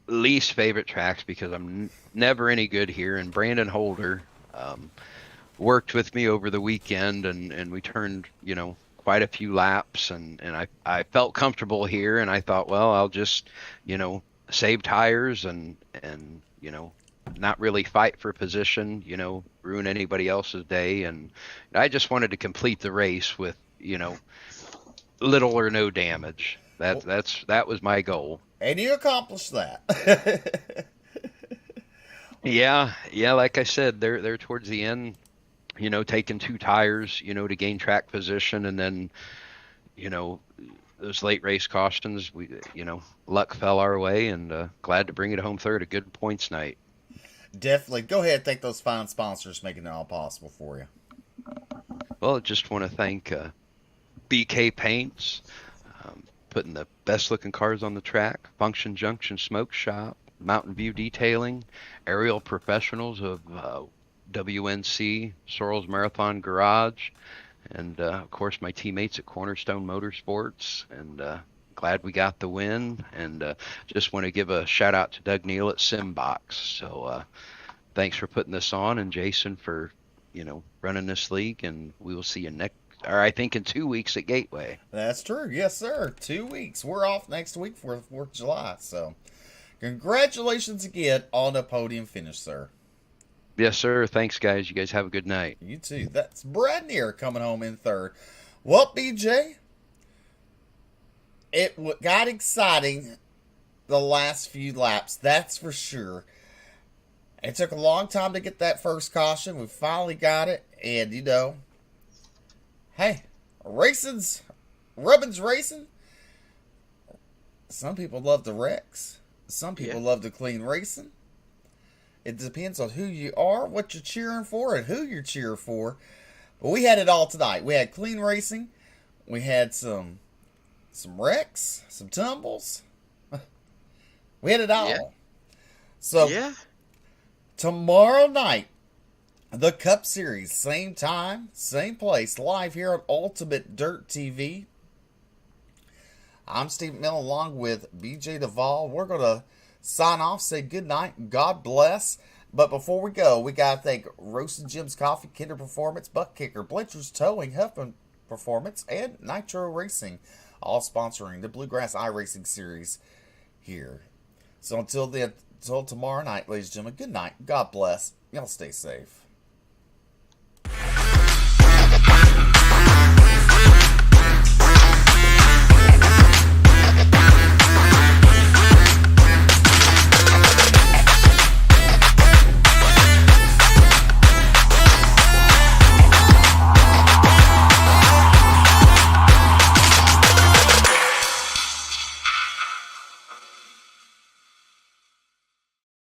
[SPEAKER 8] least favorite tracks because I'm never any good here. And Brandon Holder worked with me over the weekend, and we turned, you know, quite a few laps, and I felt comfortable here, and I thought, well, I'll just, you know, save tires and you know, not really fight for position, you know, ruin anybody else's day. And I just wanted to complete the race with, you know, little or no damage. That was my goal.
[SPEAKER 3] And you accomplished that.
[SPEAKER 8] Yeah, like I said, they're towards the end, you know, taking 2 tires, you know, to gain track position, and then, you know, those late race cautions, you know, luck fell our way, and glad to bring it home third. A good points night.
[SPEAKER 3] Definitely. Go ahead and thank those fine sponsors making it all possible for you.
[SPEAKER 8] Well, I just want to thank BK Paints, putting the best looking cars on the track, Function Junction Smoke Shop, Mountain View Detailing, Aerial Professionals of WNC, Sorrells Marathon Garage, and of course my teammates at Cornerstone Motorsports, and glad we got the win. And just want to give a shout out to Doug Neal at Simbox. So thanks for putting this on, and Jason for, you know, running this league, and we will see you I think in 2 weeks at Gateway.
[SPEAKER 3] That's true. Yes, sir. 2 weeks. We're off next week for the 4th of July. So congratulations again on the podium finish, sir.
[SPEAKER 8] Yes, sir. Thanks, guys. You guys have a good night.
[SPEAKER 3] You too. That's Brad Neer coming home in third. Well, BJ, it got exciting the last few laps, that's for sure. It took a long time to get that first caution. We finally got it. And, you know, hey, rubbin's racing. Some people love the wrecks. Some people love the clean racing. It depends on who you are, what you're cheering for, and who you're cheering for. But we had it all tonight. We had clean racing. We had some wrecks, some tumbles. We had it all.
[SPEAKER 4] Yeah.
[SPEAKER 3] So
[SPEAKER 4] Yeah.
[SPEAKER 3] tomorrow night, the Cup Series, same time, same place, live here on Ultimate Dirt TV. I'm Steve Mill along with BJ Duvall. We're going to sign off, say good night, God bless. But before we go, we got to thank Roasted Jim's Coffee, Kinder Performance, Buck Kicker, Blencher's Towing, Huffman Performance, and Nitro Racing, all sponsoring the Bluegrass iRacing Series here. So until tomorrow night, ladies and gentlemen, good night, God bless, y'all stay safe.